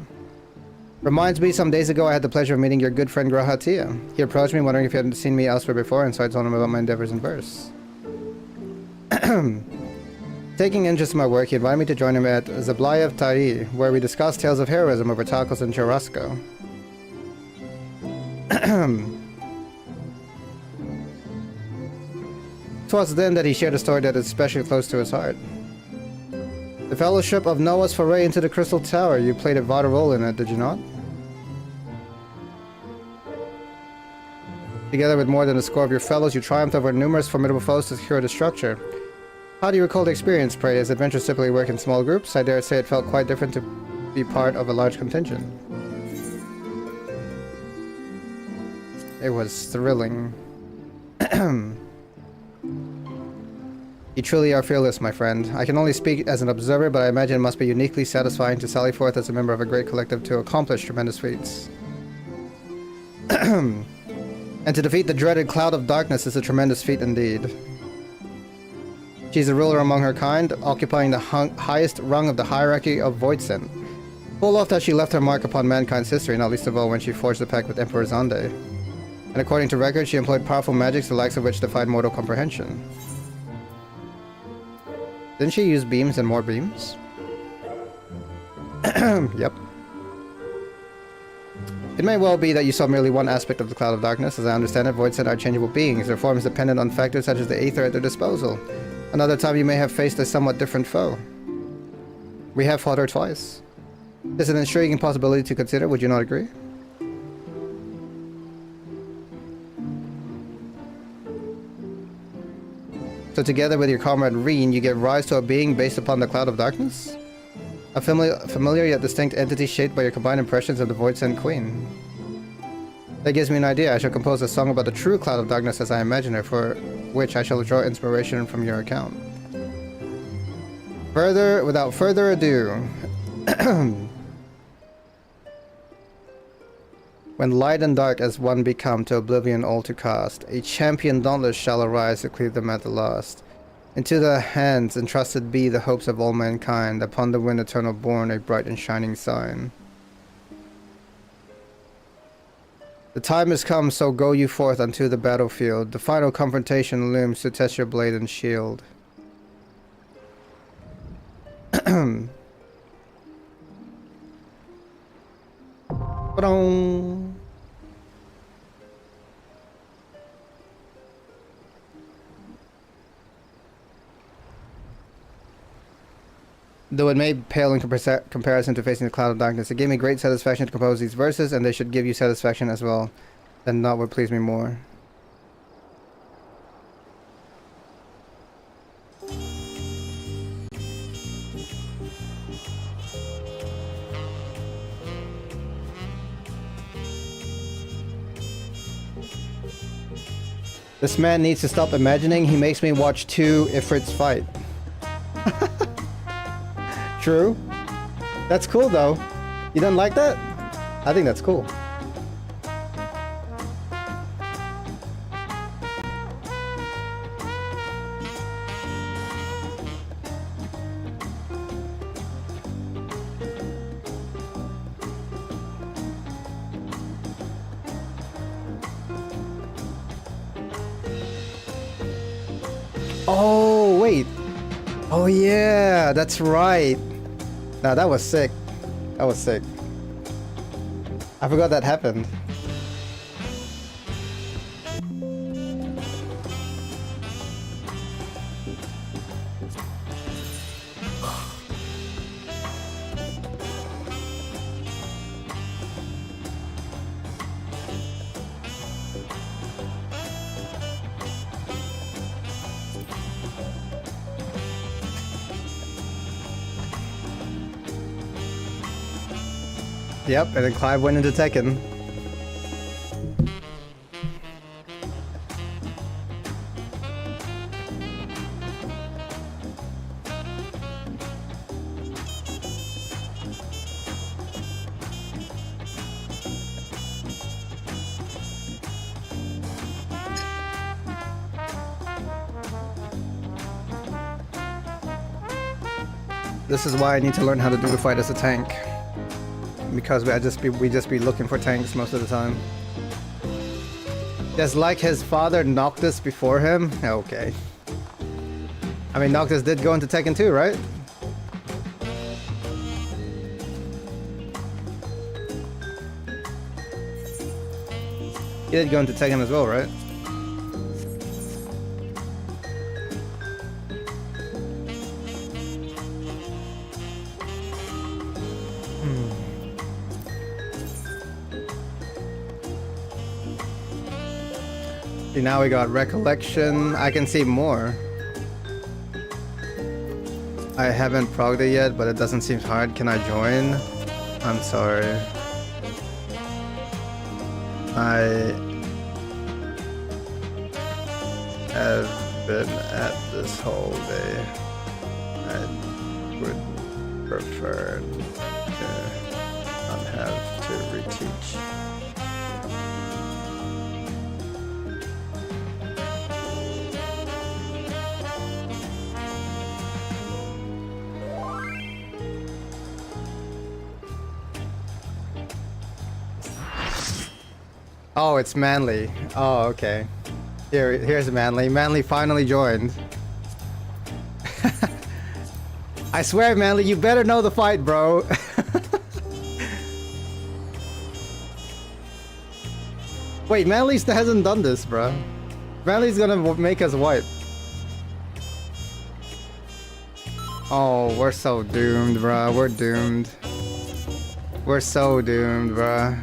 Speaker 1: Reminds me, some days ago I had the pleasure of meeting your good friend Grahatia. He approached me wondering if he hadn't seen me elsewhere before, and so I told him about my endeavors in verse. Taking interest in my work, he invited me to join him at Zablayev Tari, where we discussed tales of heroism over tacos and churrasco. Twas then that he shared a story that is especially close to his heart. The Fellowship of Noah's foray into the Crystal Tower. You played a vital role in it, did you not? Together with more than a score of your fellows, you triumphed over numerous formidable foes to secure the structure. How do you recall the experience, pray? As adventures typically work in small groups, I dare say it felt quite different to be part of a large contingent. It was thrilling. You truly are fearless, my friend. I can only speak as an observer, but I imagine it must be uniquely satisfying to sally forth as a member of a great collective to accomplish tremendous feats. And to defeat the dreaded Cloud of Darkness is a tremendous feat indeed. She's a ruler among her kind, occupying the highest rung of the hierarchy of Voidsent. Full oft that she left her mark upon mankind's history, not least of all when she forged the pact with Emperor Zande. And according to record, she employed powerful magics the likes of which defied mortal comprehension. Didn't she use beams and more beams? Yep. It may well be that you saw merely one aspect of the Cloud of Darkness. As I understand it, Voidsent are changeable beings. Their form is dependent on factors such as the aether at their disposal. Another time you may have faced a somewhat different foe. We have fought her twice. This is an intriguing possibility to consider, would you not agree? So together with your comrade Reen, you give rise to a being based upon the Cloud of Darkness? A familiar yet distinct entity shaped by your combined impressions of the Voidsent Queen. That gives me an idea. I shall compose a song about the true Cloud of Darkness as I imagine her, for which I shall draw inspiration from your account. Without further ado. When light and dark as one become to oblivion all to cast, a champion dauntless shall arise to cleave them at the last. Into the hands entrusted be the hopes of all mankind, upon the wind eternal born a bright and shining sign. The time has come, so go you forth unto the battlefield. The final confrontation looms to test your blade and shield. Though it may pale in comparison to facing the cloud of darkness, it gave me great satisfaction to compose these verses, and they should give you satisfaction as well. Then naught would please me more. This man needs to stop imagining. He makes me watch two Ifrits fight. True. That's cool though. You don't like that? I think that's cool. Oh, wait. Oh, yeah, that's right. Nah, that was sick. That was sick. I forgot that happened. Yep, and then Clive went into Tekken. This is why I need to learn how to do the fight as a tank. Because we just be looking for tanks most of the time. Just like his father Noctis before him? Okay. I mean, Noctis did go into Tekken 2, right? He did go into Tekken as well, right? Now we got recollection. I can see more. I haven't progged it yet, but it doesn't seem hard. Can I join? I'm sorry. I have been at this whole day. I would prefer to not have to reteach. Oh, it's Manly. Oh, okay. Here's Manly. Manly finally joined. I swear, Manly, you better know the fight, bro. Wait, Manly hasn't done this, bro. Manly's gonna make us wipe. Oh, we're so doomed, bro. We're doomed. We're so doomed, bro.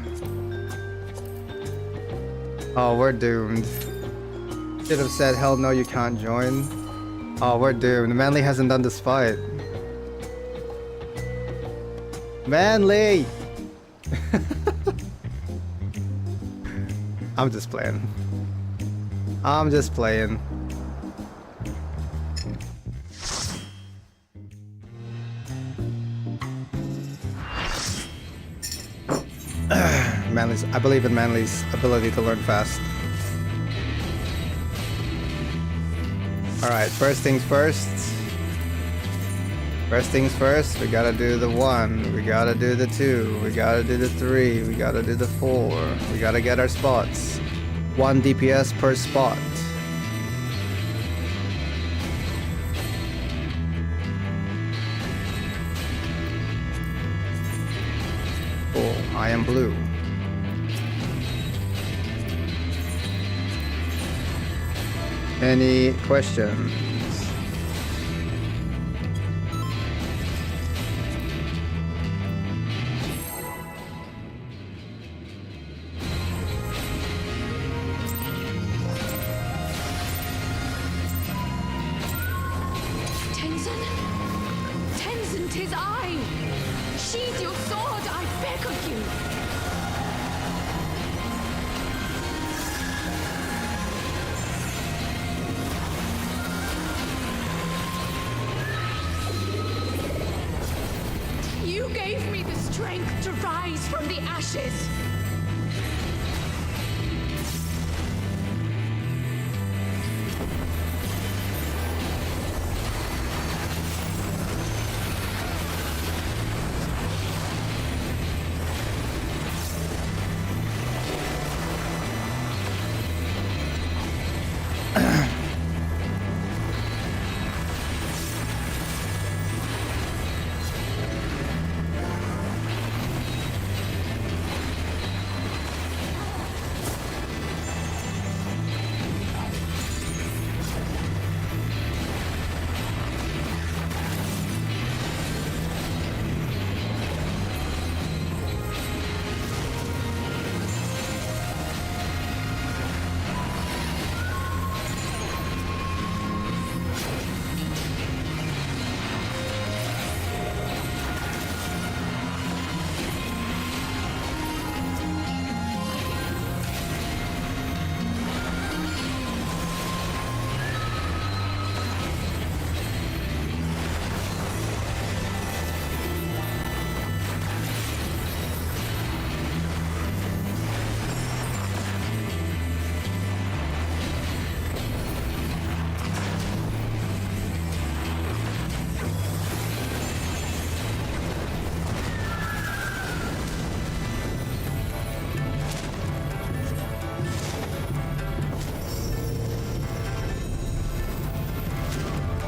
Speaker 1: Oh, we're doomed. Should have said, hell no, you can't join. Oh, we're doomed. Manly hasn't done this fight. Manly! I'm just playing. I'm just playing. I believe in Manly's ability to learn fast. Alright, first things first. First things first, we gotta do the 1, we gotta do the 2, we gotta do the 3, we gotta do the 4, we gotta get our spots. 1 DPS per spot. Cool, I am blue. Any questions?
Speaker 2: strength to rise from the ashes.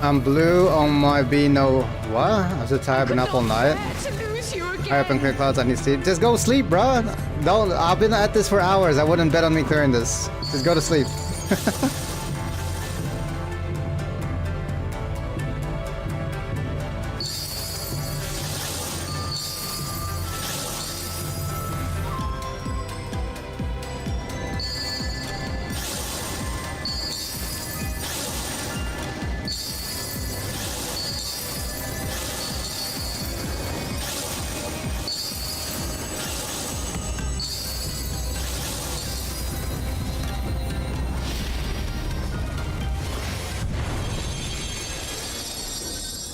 Speaker 1: I'm blue on my B, no. What? I'm so tired, been up all night. Hurry up and clear clouds, I need sleep. Just go sleep, bro. Don't. I've been at this for hours. I wouldn't bet on me clearing this. Just go to sleep.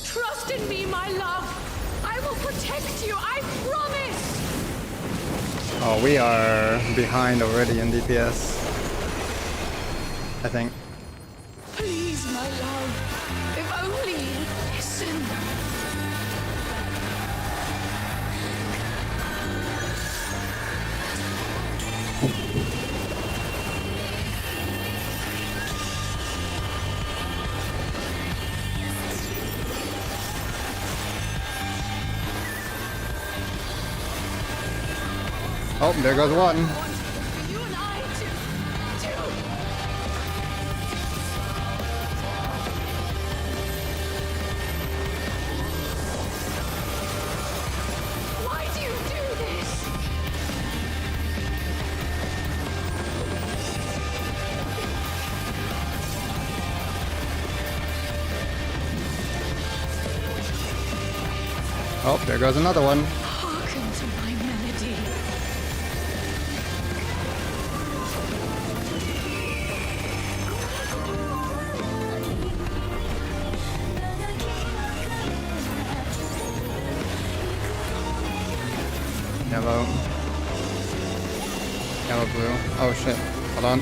Speaker 2: Trust in me, my love. I will protect you, I promise.
Speaker 1: Oh, we are behind already in DPS. I think.
Speaker 2: Please, my love. If only you listen.
Speaker 1: Oh, there goes one.
Speaker 2: You and I to... Why do you do this?
Speaker 1: Oh, there goes another one.
Speaker 2: Hearken to my melody.
Speaker 1: Yellow. Yellow, blue. Oh shit. Hold on.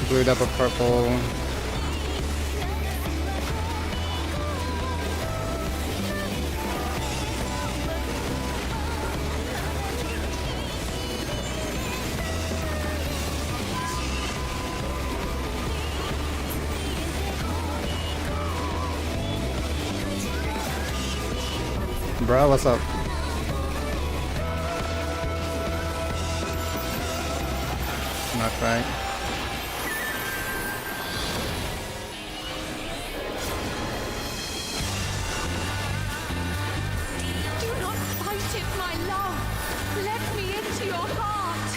Speaker 1: Blued up a purple. Bro, what's up? Not right.
Speaker 2: Do not fight it, my love. Let me into your heart.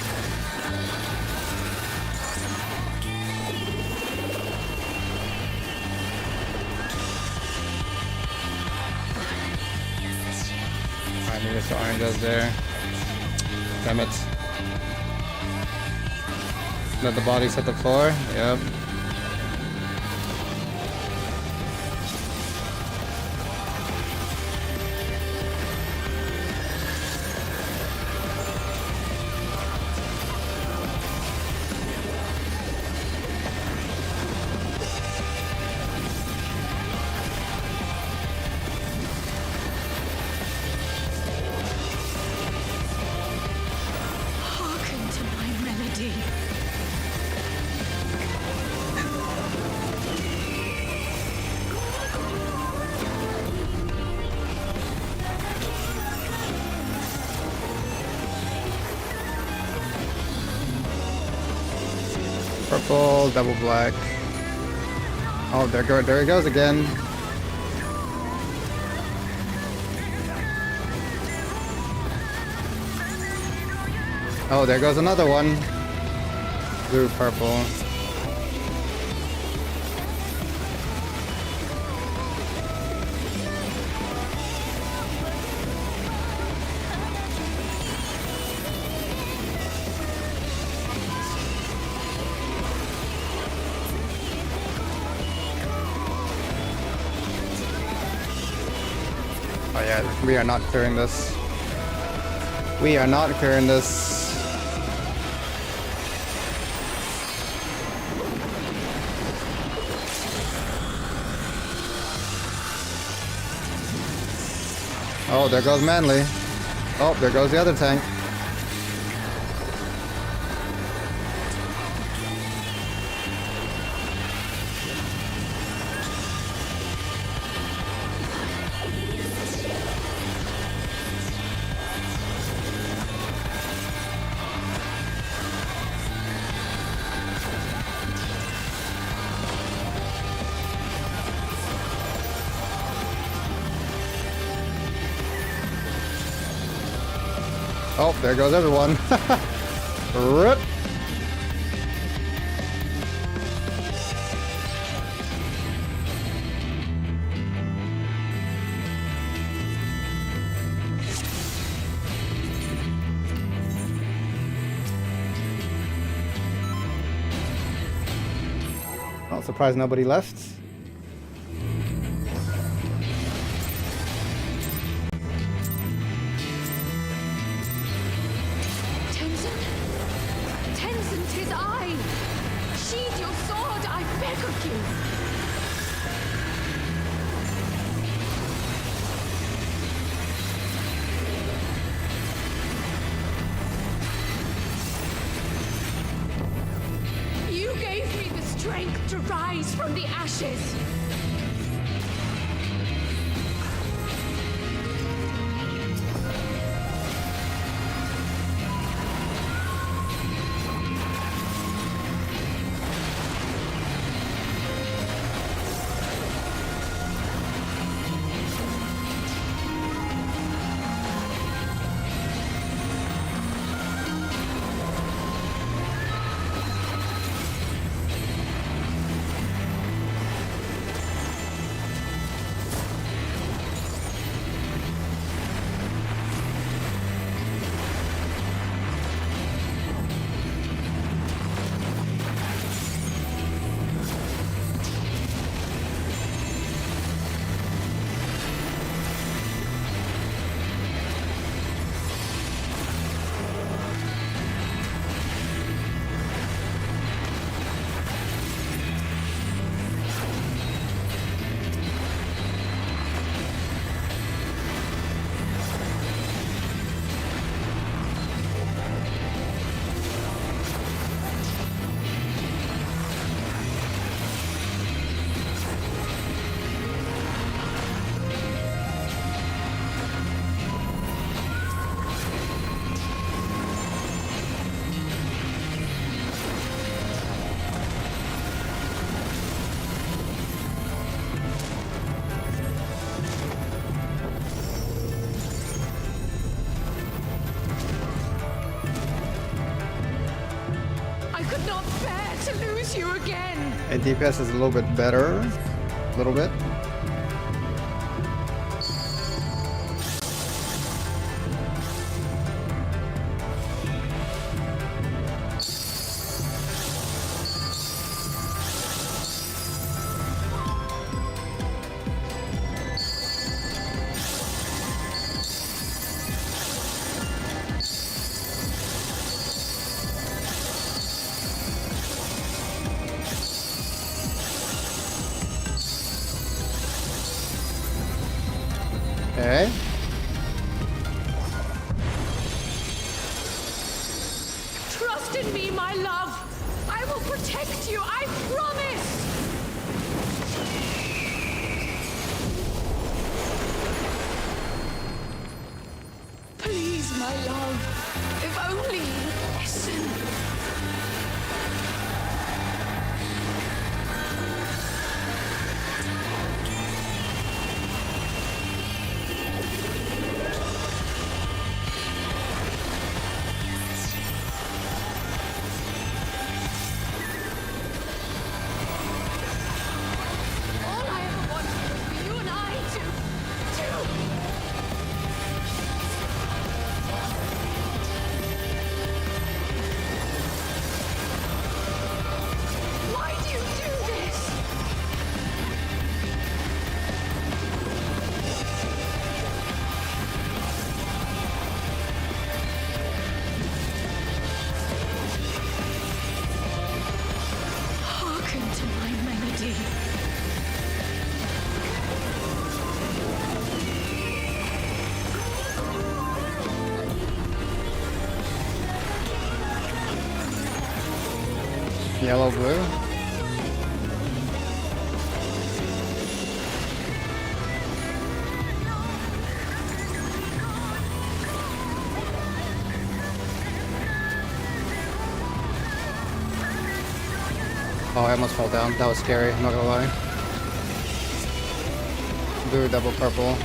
Speaker 1: I need some oranges there. Damn it. Let the bodies hit the floor. Yep.
Speaker 2: Hearken to my melody.
Speaker 1: Purple, double black. Oh, there he goes again. Oh, there goes another one. Blue, purple. Oh yeah, we are not clearing this. We are not clearing this. Oh, there goes Manly. Oh, there goes the other tank. Oh, there goes everyone. Rip. Not surprised nobody left.
Speaker 2: Tenzin, 'tis I! Sheathe your sword, I beg of you! You gave me the strength to rise from the ashes! You again.
Speaker 1: And DPS is a little bit better. A little bit. Okay.
Speaker 2: Trust in me, my love. I will protect you. I promise. Please, my love. If only you listen. All I ever wanted was for you and I to... Why do you do this? Hearken to my melody.
Speaker 1: Yellow, blue. Oh, I almost fell down. That was scary, I'm not gonna lie. Blue, double purple.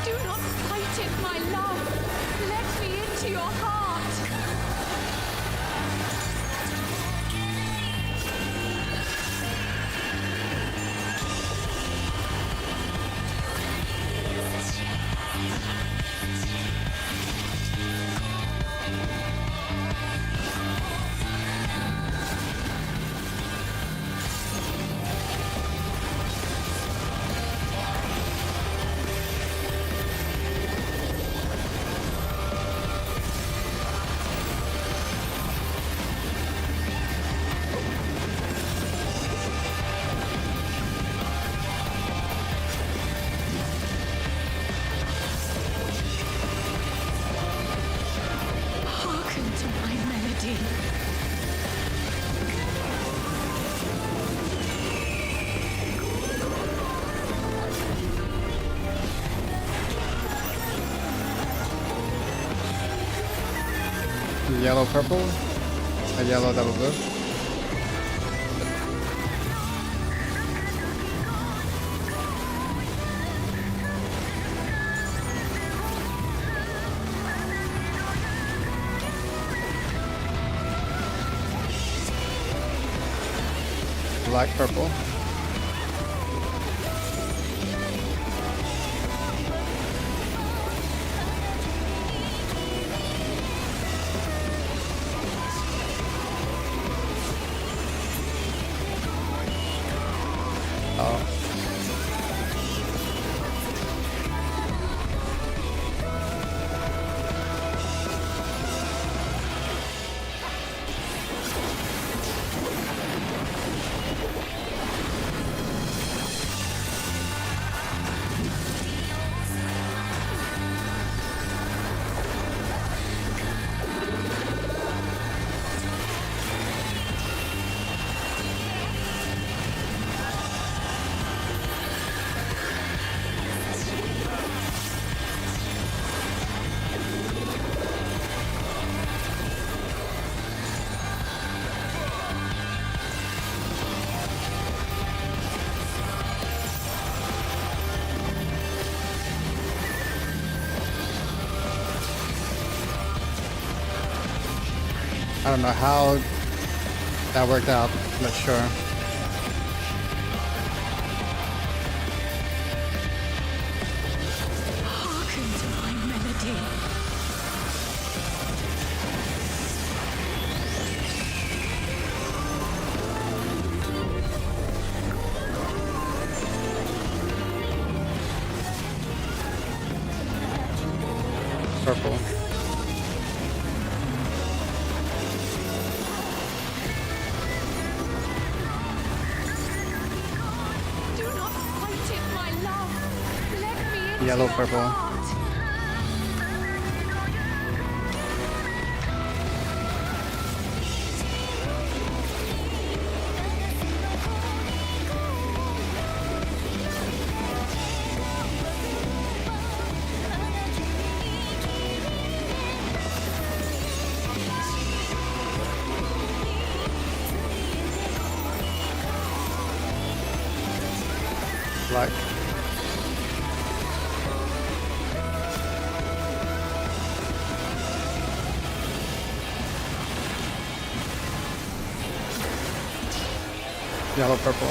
Speaker 2: Do not fight it, my love. Let me into your heart. Hearken to my melody.
Speaker 1: Yellow, purple. A yellow, double blue. Black, purple. Oh. I don't know how that worked out, but sure. Yellow, purple. Black. Yellow, purple.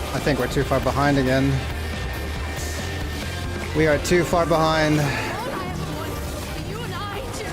Speaker 1: I think we're too far behind again. We are too far behind.
Speaker 2: All I ever wanted was for you and I to...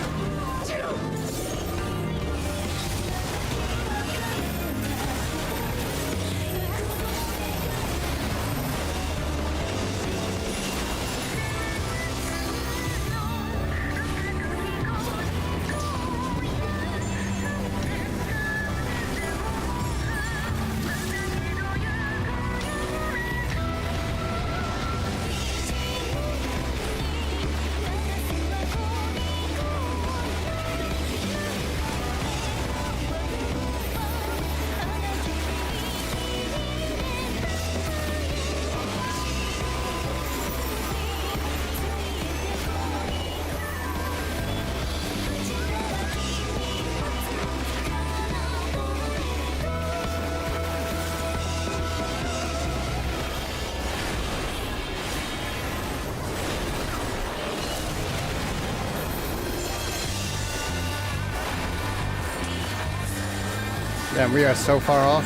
Speaker 1: Damn, we are so far off.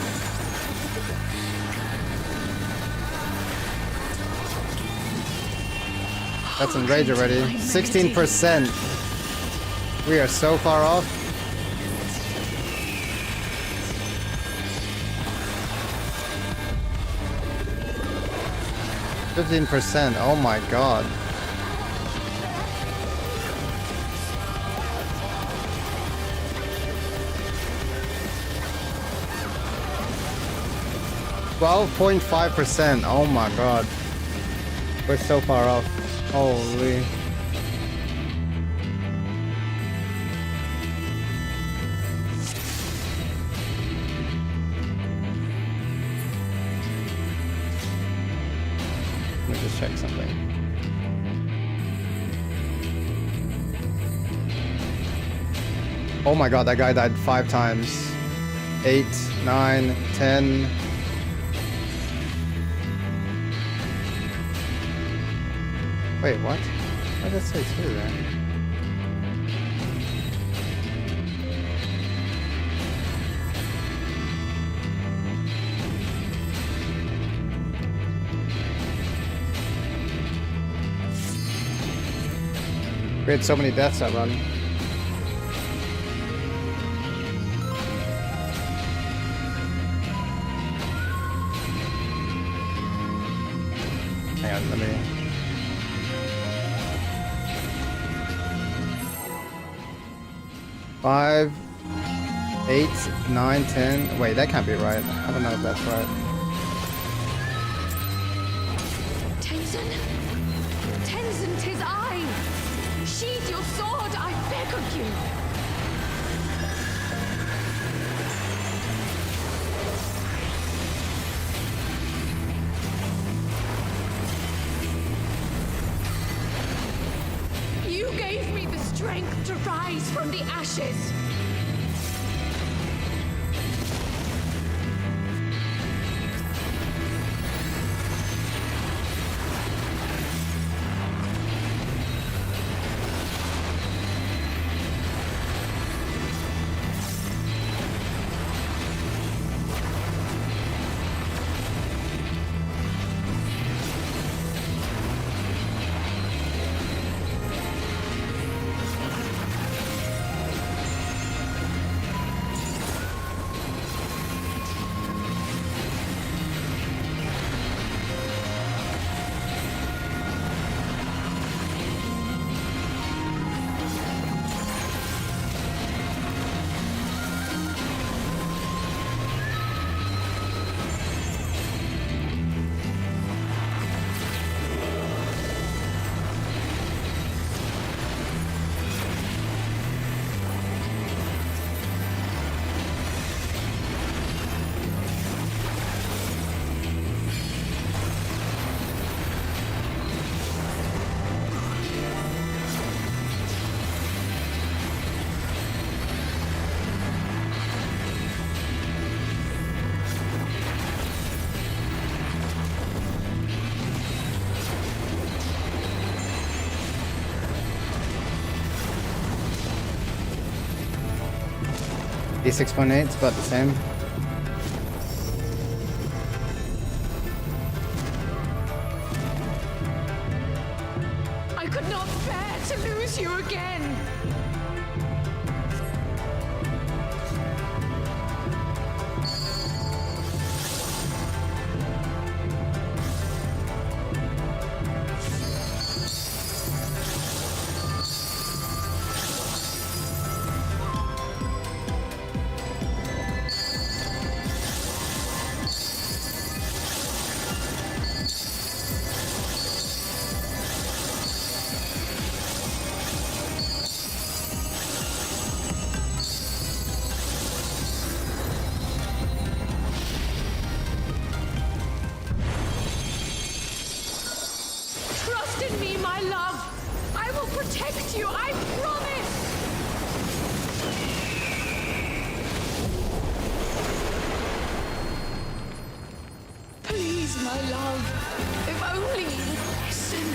Speaker 1: That's enrage already. 16%. We are so far off. %. Oh my god. %. Oh my god. We're so far off. Holy. Let me just check something. Oh my god, that guy died 5 times. 8, 9, 10. Wait, what? Why did that say 2 there? We had so many deaths that run. Hang on, let me... Five, 8, 9, 10. Wait, that can't be right. I don't know if that's right.
Speaker 2: Tenzin, 'tis I! Sheathe your sword, I beg of you! You gave me the strength to rise from the ashes.
Speaker 1: D6.8 is about the same.
Speaker 2: I could not bear to lose you again. Trust in me, my love. I will protect you, I promise. Please, my love, if only you listen.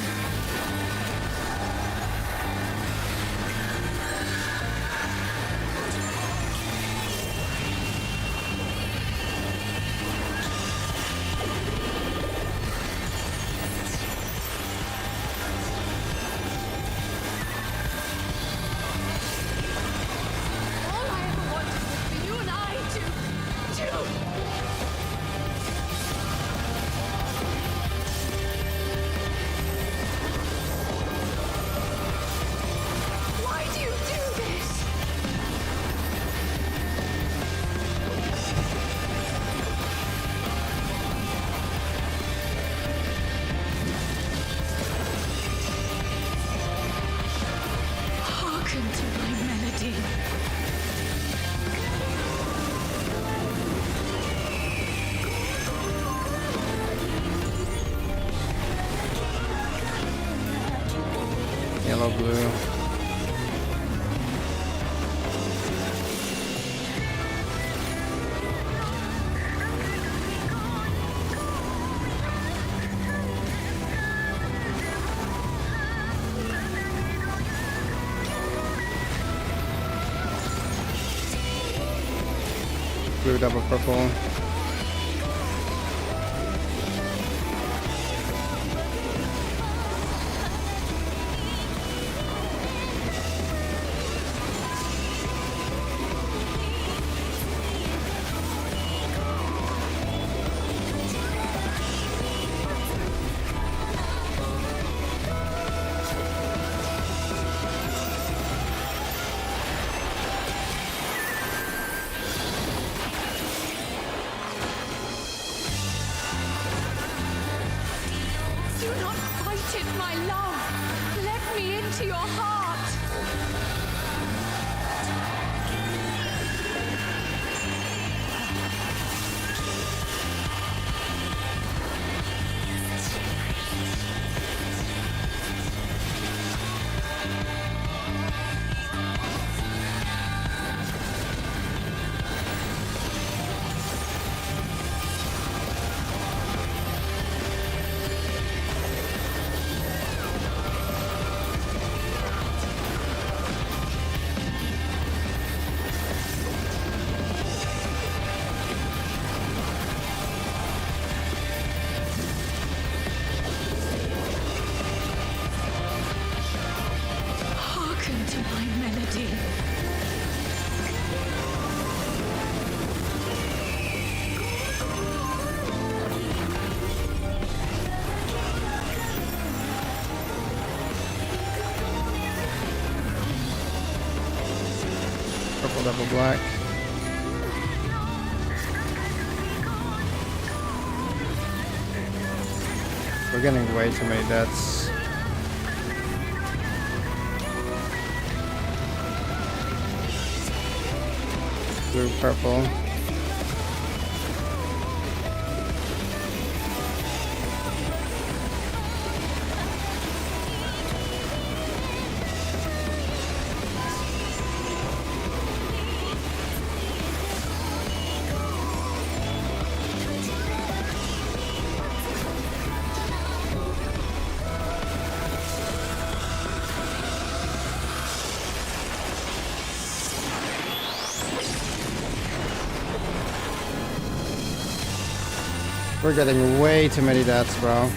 Speaker 2: All I ever wanted was for you and I to... Why do you do this? Hearken to my melody.
Speaker 1: Yellow, blue. Blue double purple.
Speaker 2: Do not fight it, my love. Let me into your heart. Hearken to my melody.
Speaker 1: Purple double black. We're getting way too many deaths. Blue, purple. We're getting way too many deaths, bro.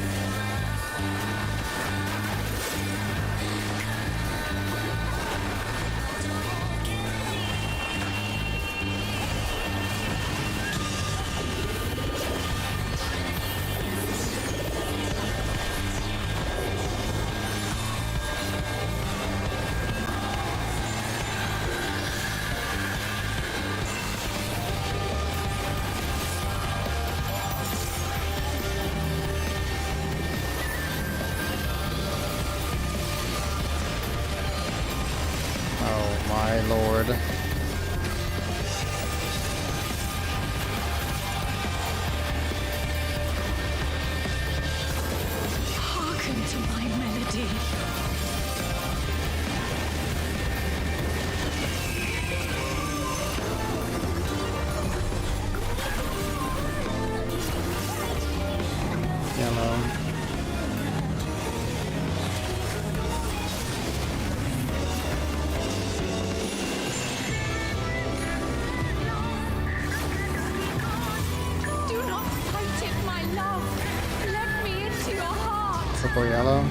Speaker 1: Oh my lord.
Speaker 2: Hearken to my melody.
Speaker 1: Yellow.
Speaker 2: Do not fight it, my love. Let me into your heart.
Speaker 1: Purple, yellow.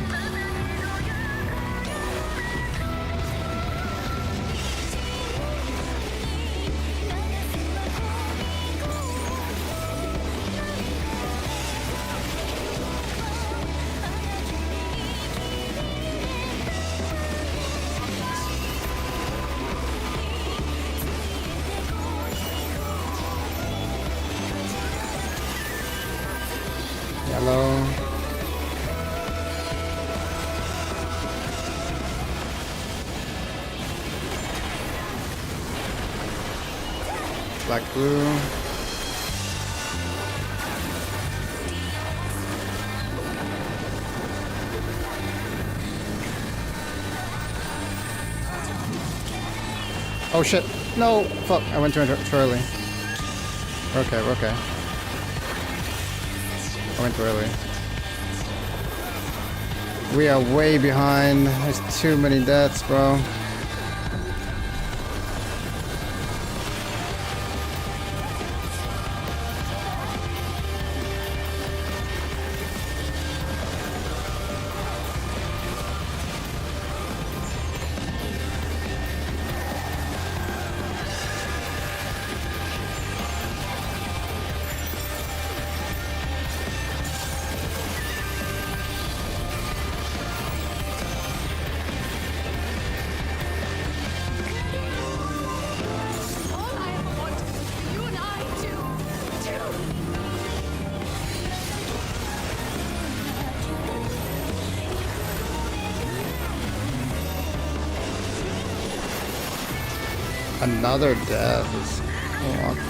Speaker 1: Yellow. Black, blue. Oh shit. No! Fuck, I went too early. Okay, we're okay. I went too early. We are way behind. There's too many deaths, bro.
Speaker 2: All I ever wanted was for you and I to.
Speaker 1: Another death is... What the...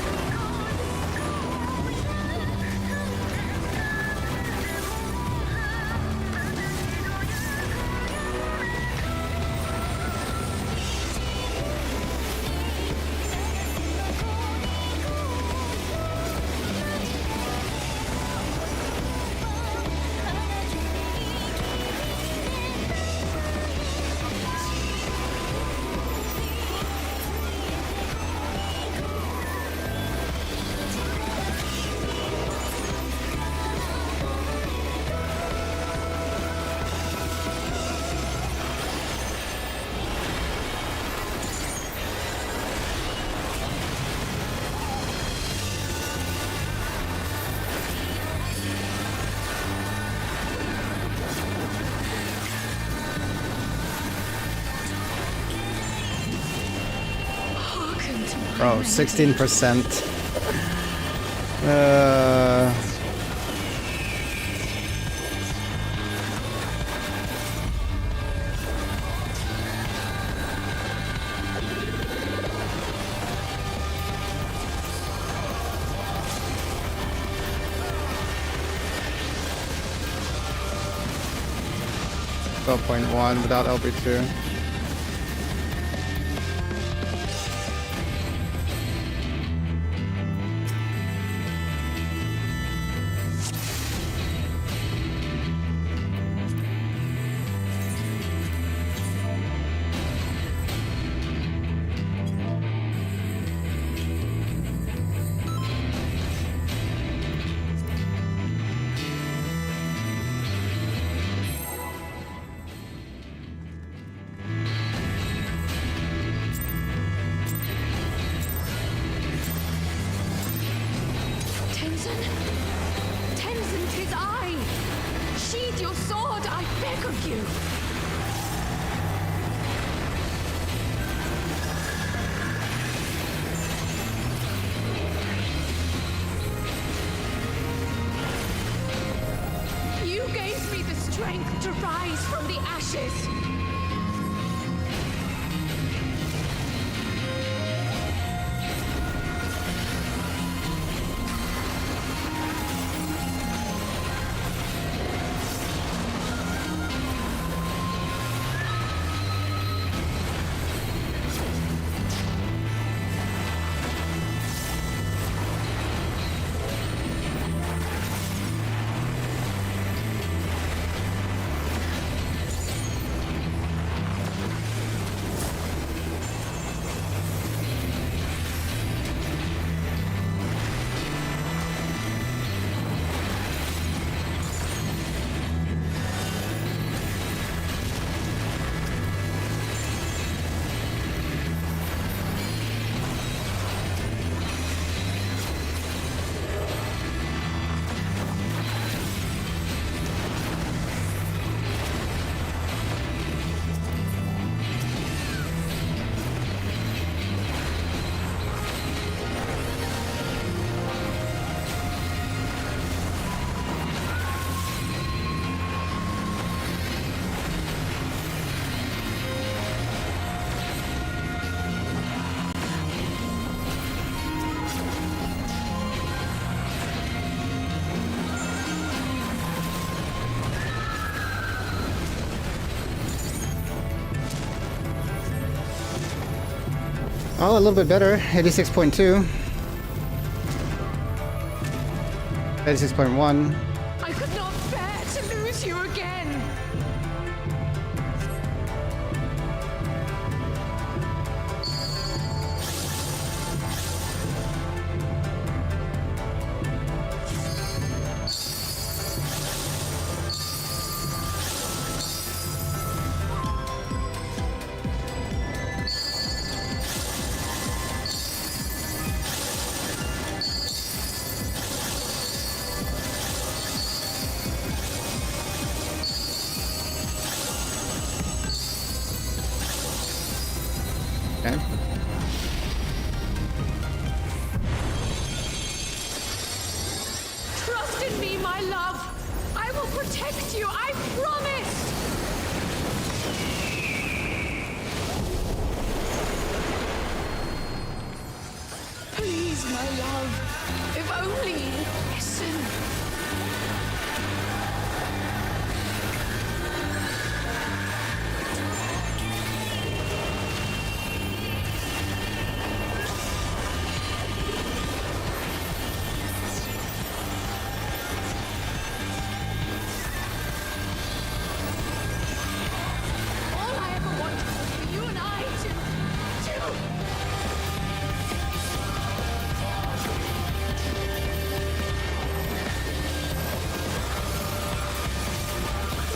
Speaker 2: Hearken to my
Speaker 1: Bro,
Speaker 2: melody.
Speaker 1: 16%. .1 without LB2.
Speaker 2: you. You gave me the strength to rise from the ashes.
Speaker 1: Oh, a little bit better. 86.2. 86.1.
Speaker 2: I could not bear to lose you again.
Speaker 1: Okay.
Speaker 2: Trust in me, my love. I will protect you. I promise. Please, my love. If only you listen. All I ever wanted was for you and I to...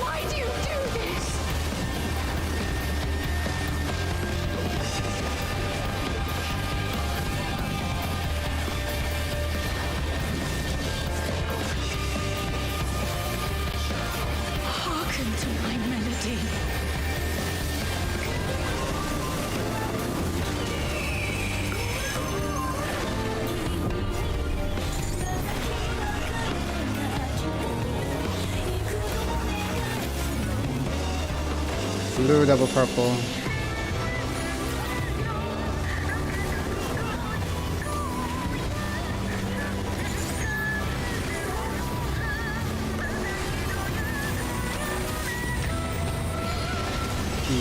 Speaker 2: Why do you do this? Hearken to my melody.
Speaker 1: Blue, double purple.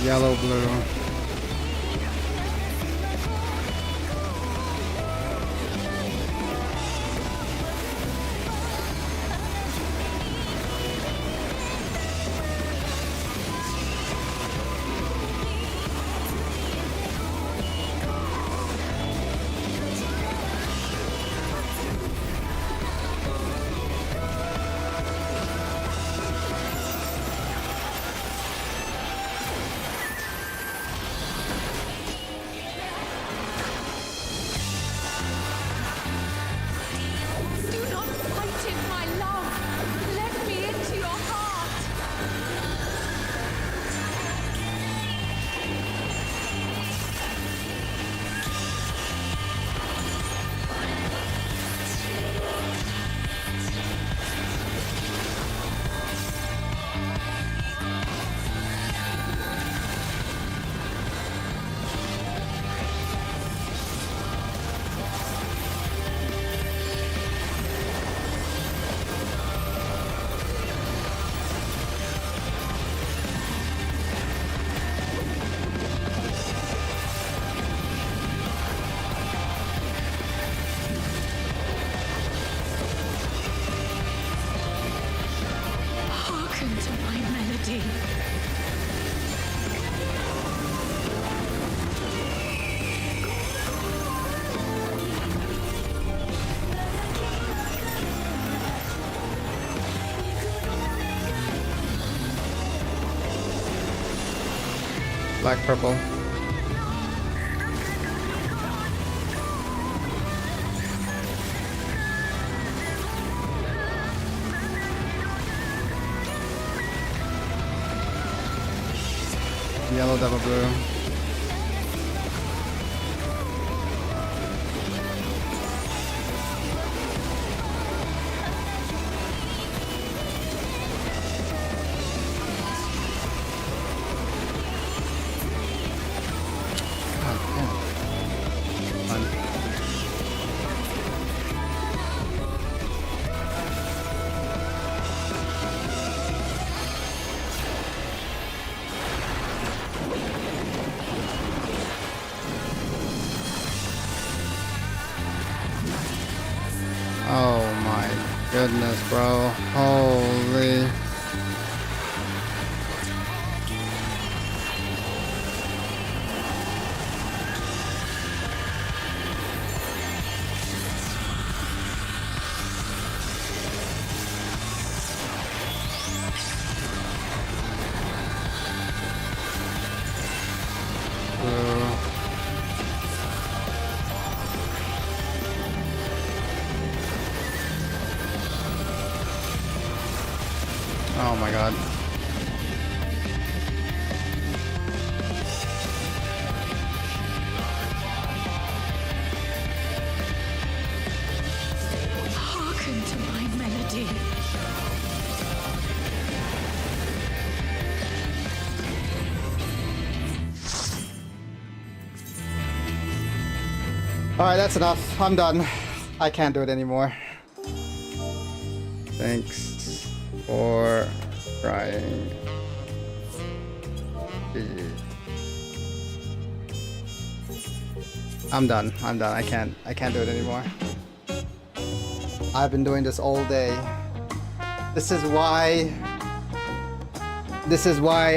Speaker 1: Yellow, blue. Black, purple. Yellow, double blue. Oh my goodness, bro. Holy. Oh my god.
Speaker 2: Hearken to my melody.
Speaker 1: Alright, that's enough. I'm done. I can't do it anymore. Thanks for trying. GG. I'm done. I can't do it anymore. I've been doing this all day. This is why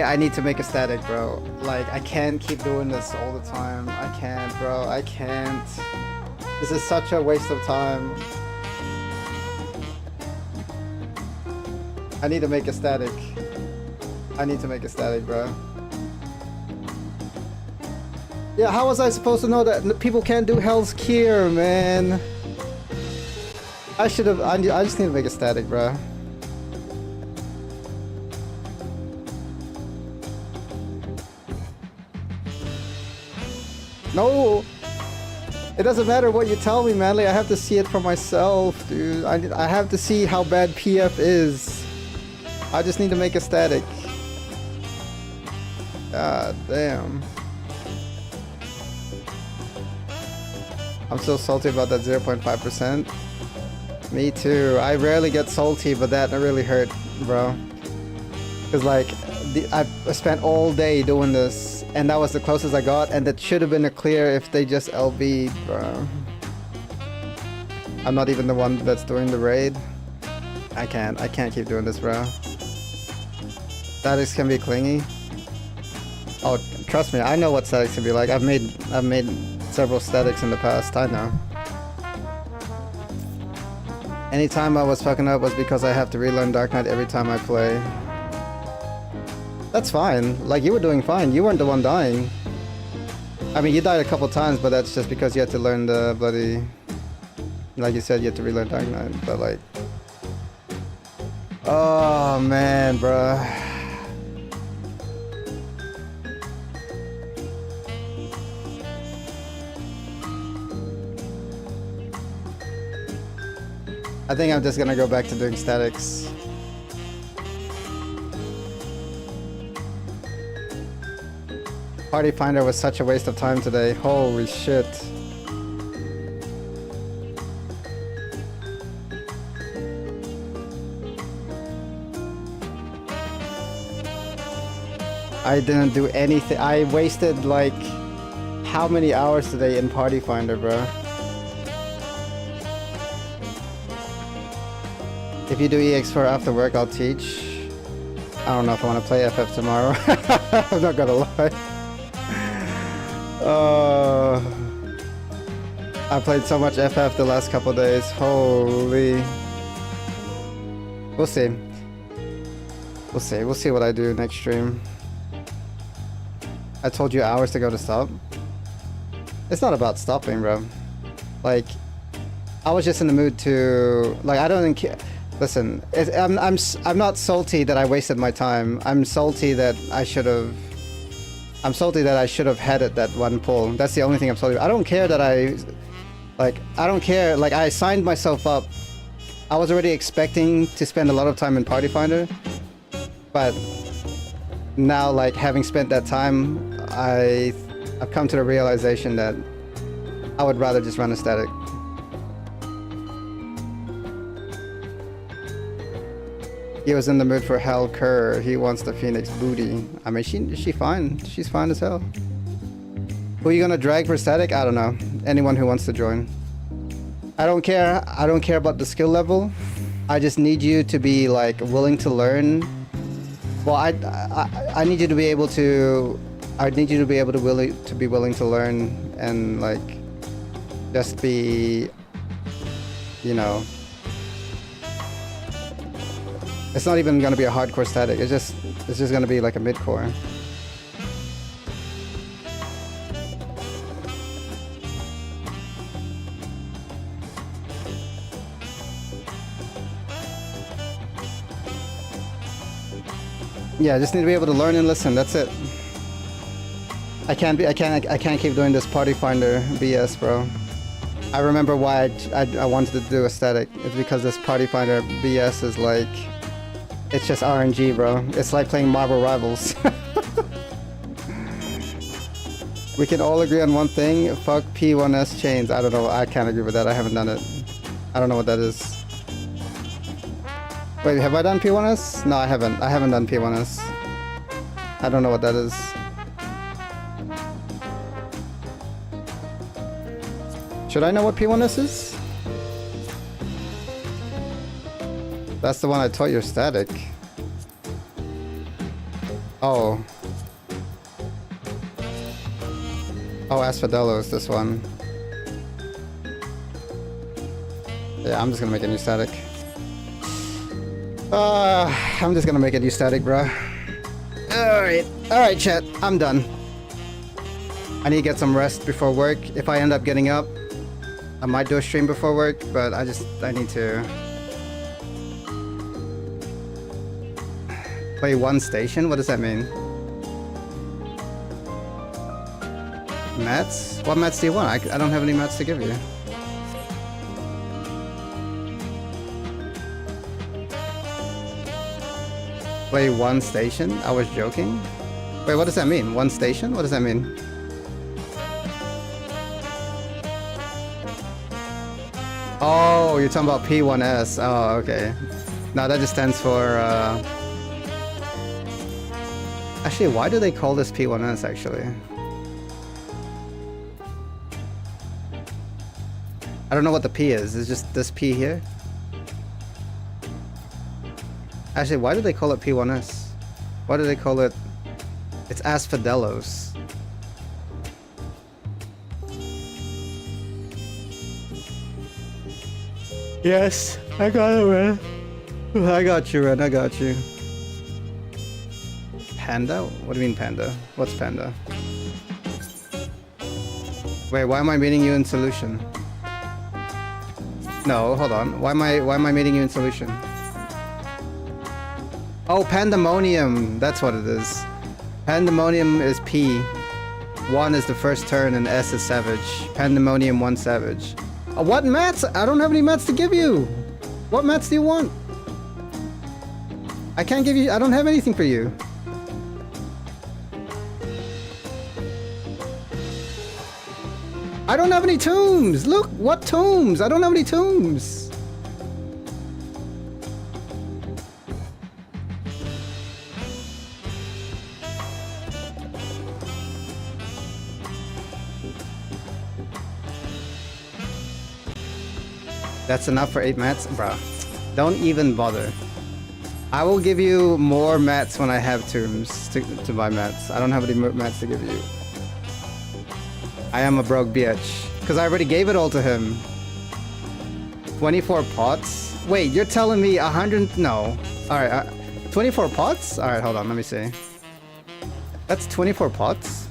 Speaker 1: I need to make a static, bro. Like, I can't keep doing this all the time. I can't, bro. I can't. This is such a waste of time. I need to make a static. I need to make a static, bro. Yeah, how was I supposed to know that people can't do Hell's Cure, man? I should have. I just need to make a static, bro. No! It doesn't matter what you tell me, man. Like, I have to see it for myself, dude. I have to see how bad PF is. I just need to make a static. God damn. I'm so salty about that 0.5%. Me too. I rarely get salty, but that really hurt, bro. Cause like, I spent all day doing this, and that was the closest I got, and that should have been a clear if they just LB'd, bro. I'm not even the one that's doing the raid. I can't keep doing this, bro. Statics can be clingy. Oh, trust me, I know what statics can be like. I've made several statics in the past, I know. Anytime I was fucking up was because I have to relearn Dark Knight every time I play. That's fine. Like, you were doing fine. You weren't the one dying. I mean, you died a couple times, but that's just because you had to learn the bloody... Like you said, you had to relearn Dark Knight, but like... Oh, man, bruh. I think I'm just gonna go back to doing statics. Party Finder was such a waste of time today. Holy shit. I didn't do anything. I wasted like how many hours today in Party Finder, bro? If you do EX4 after work, I'll teach. I don't know if I want to play FF tomorrow. I'm not gonna lie. I played so much FF the last couple days. Holy. We'll see. We'll see what I do next stream. I told you hours ago to stop. It's not about stopping, bro. Like, I was just in the mood to, like, I don't care. Listen, I'm not salty that I wasted my time. I'm salty that I should have headed that one pull. That's the only thing I'm salty about. I don't care that I don't care. Like, I signed myself up. I was already expecting to spend a lot of time in Party Finder, but now, like, having spent that time, I've come to the realization that I would rather just run a static. He was in the mood for Hell Kerr. He wants the Phoenix booty. I mean, she fine. She's fine as hell. Who are you gonna drag for static? I don't know. Anyone who wants to join. I don't care. I don't care about the skill level. I just need you to be, like, willing to learn. Well, I need you to be able to. I need you to be able to willing to learn and, like, just be, you know. It's not even gonna be a hardcore static. It's just gonna be like a mid-core. Yeah, I just need to be able to learn and listen. That's it. I can't keep doing this Party Finder BS, bro. I remember why I wanted to do a static. It's because this Party Finder BS is like, it's just RNG, bro. It's like playing Marvel Rivals. We can all agree on one thing. Fuck P1S chains. I don't know. I can't agree with that. I haven't done it. I don't know what that is. Wait, have I done P1S? No, I haven't. I haven't done P1S. I don't know what that is. Should I know what P1S is? That's the one I taught you static. Oh. Oh, Asphodelos, this one. Yeah, I'm just gonna make a new static. I'm just gonna make a new static, bro. Alright, chat. I'm done. I need to get some rest before work. If I end up getting up, I might do a stream before work, but I need to play one station? What does that mean? Mats? What mats do you want? I don't have any mats to give you. Play one station? I was joking. Wait, what does that mean? One station? What does that mean? Oh, you're talking about P1S. Oh, okay. No, that just stands for, Actually, why do they call this P1S, actually? I don't know what the P is. It's just this P here? Actually, why do they call it P1S? Why do they call it... It's Asphodelos. Yes, I got it, Ren. I got you, Ren. I got you. Panda? What do you mean panda? What's panda? Wait, why am I meeting you in solution? No, hold on. Why am I meeting you in solution? Oh, Pandemonium. That's what it is. Pandemonium is P. 1 is the first turn and S is Savage. Pandemonium 1 Savage. What mats? I don't have any mats to give you. What mats do you want? I can't give you... I don't have anything for you. I don't have any tombs. Look, what tombs? I don't have any tombs. That's enough for 8 mats? Bruh. Don't even bother. I will give you more mats when I have tombs to buy mats. I don't have any mats to give you. I am a broke bitch. Because I already gave it all to him. 24 pots? Wait, you're telling me 100... No. Alright, 24 pots? Alright, hold on, let me see. That's 24 pots?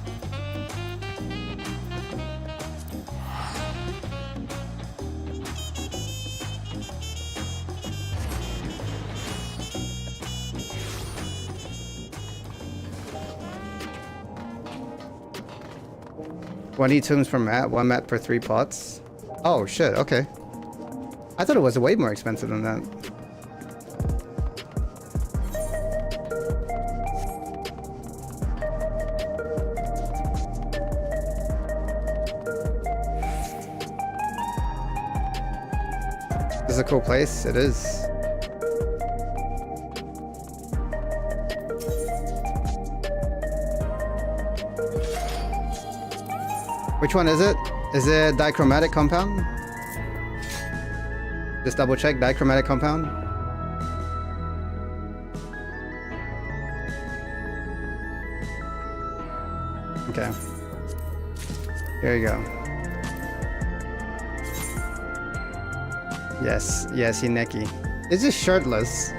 Speaker 1: 20 tombs per mat, 1 mat per 3 pots. Oh shit, okay. I thought it was way more expensive than that. This is a cool place, it is. Which one is it? Is it dichromatic compound? Just double check, dichromatic compound. Okay. Here you go. Yes, yes, Hineki. It's just shirtless.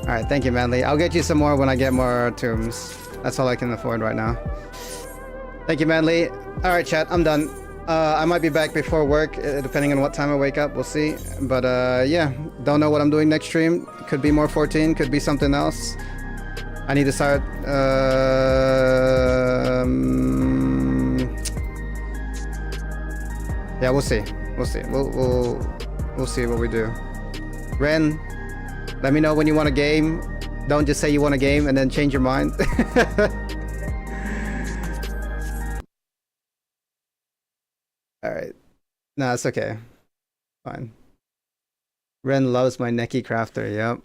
Speaker 1: Alright, thank you, Manly. I'll get you some more when I get more tombs. That's all I can afford right now. Thank you, Manly. Alright, chat, I'm done. I might be back before work, depending on what time I wake up. We'll see. But yeah, don't know what I'm doing next stream. Could be more 14, could be something else. I need to start... yeah, we'll see. We'll see. We'll see what we do. Ren, let me know when you want a game. Don't just say you want a game and then change your mind. Alright. Nah, it's okay. Fine. Ren loves my Neki Crafter, yep.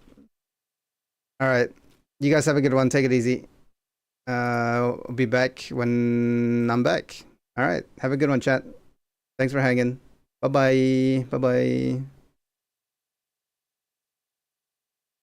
Speaker 1: Alright. You guys have a good one. Take it easy. I'll be back when I'm back. Alright. Have a good one, chat. Thanks for hanging. Bye-bye. Bye-bye.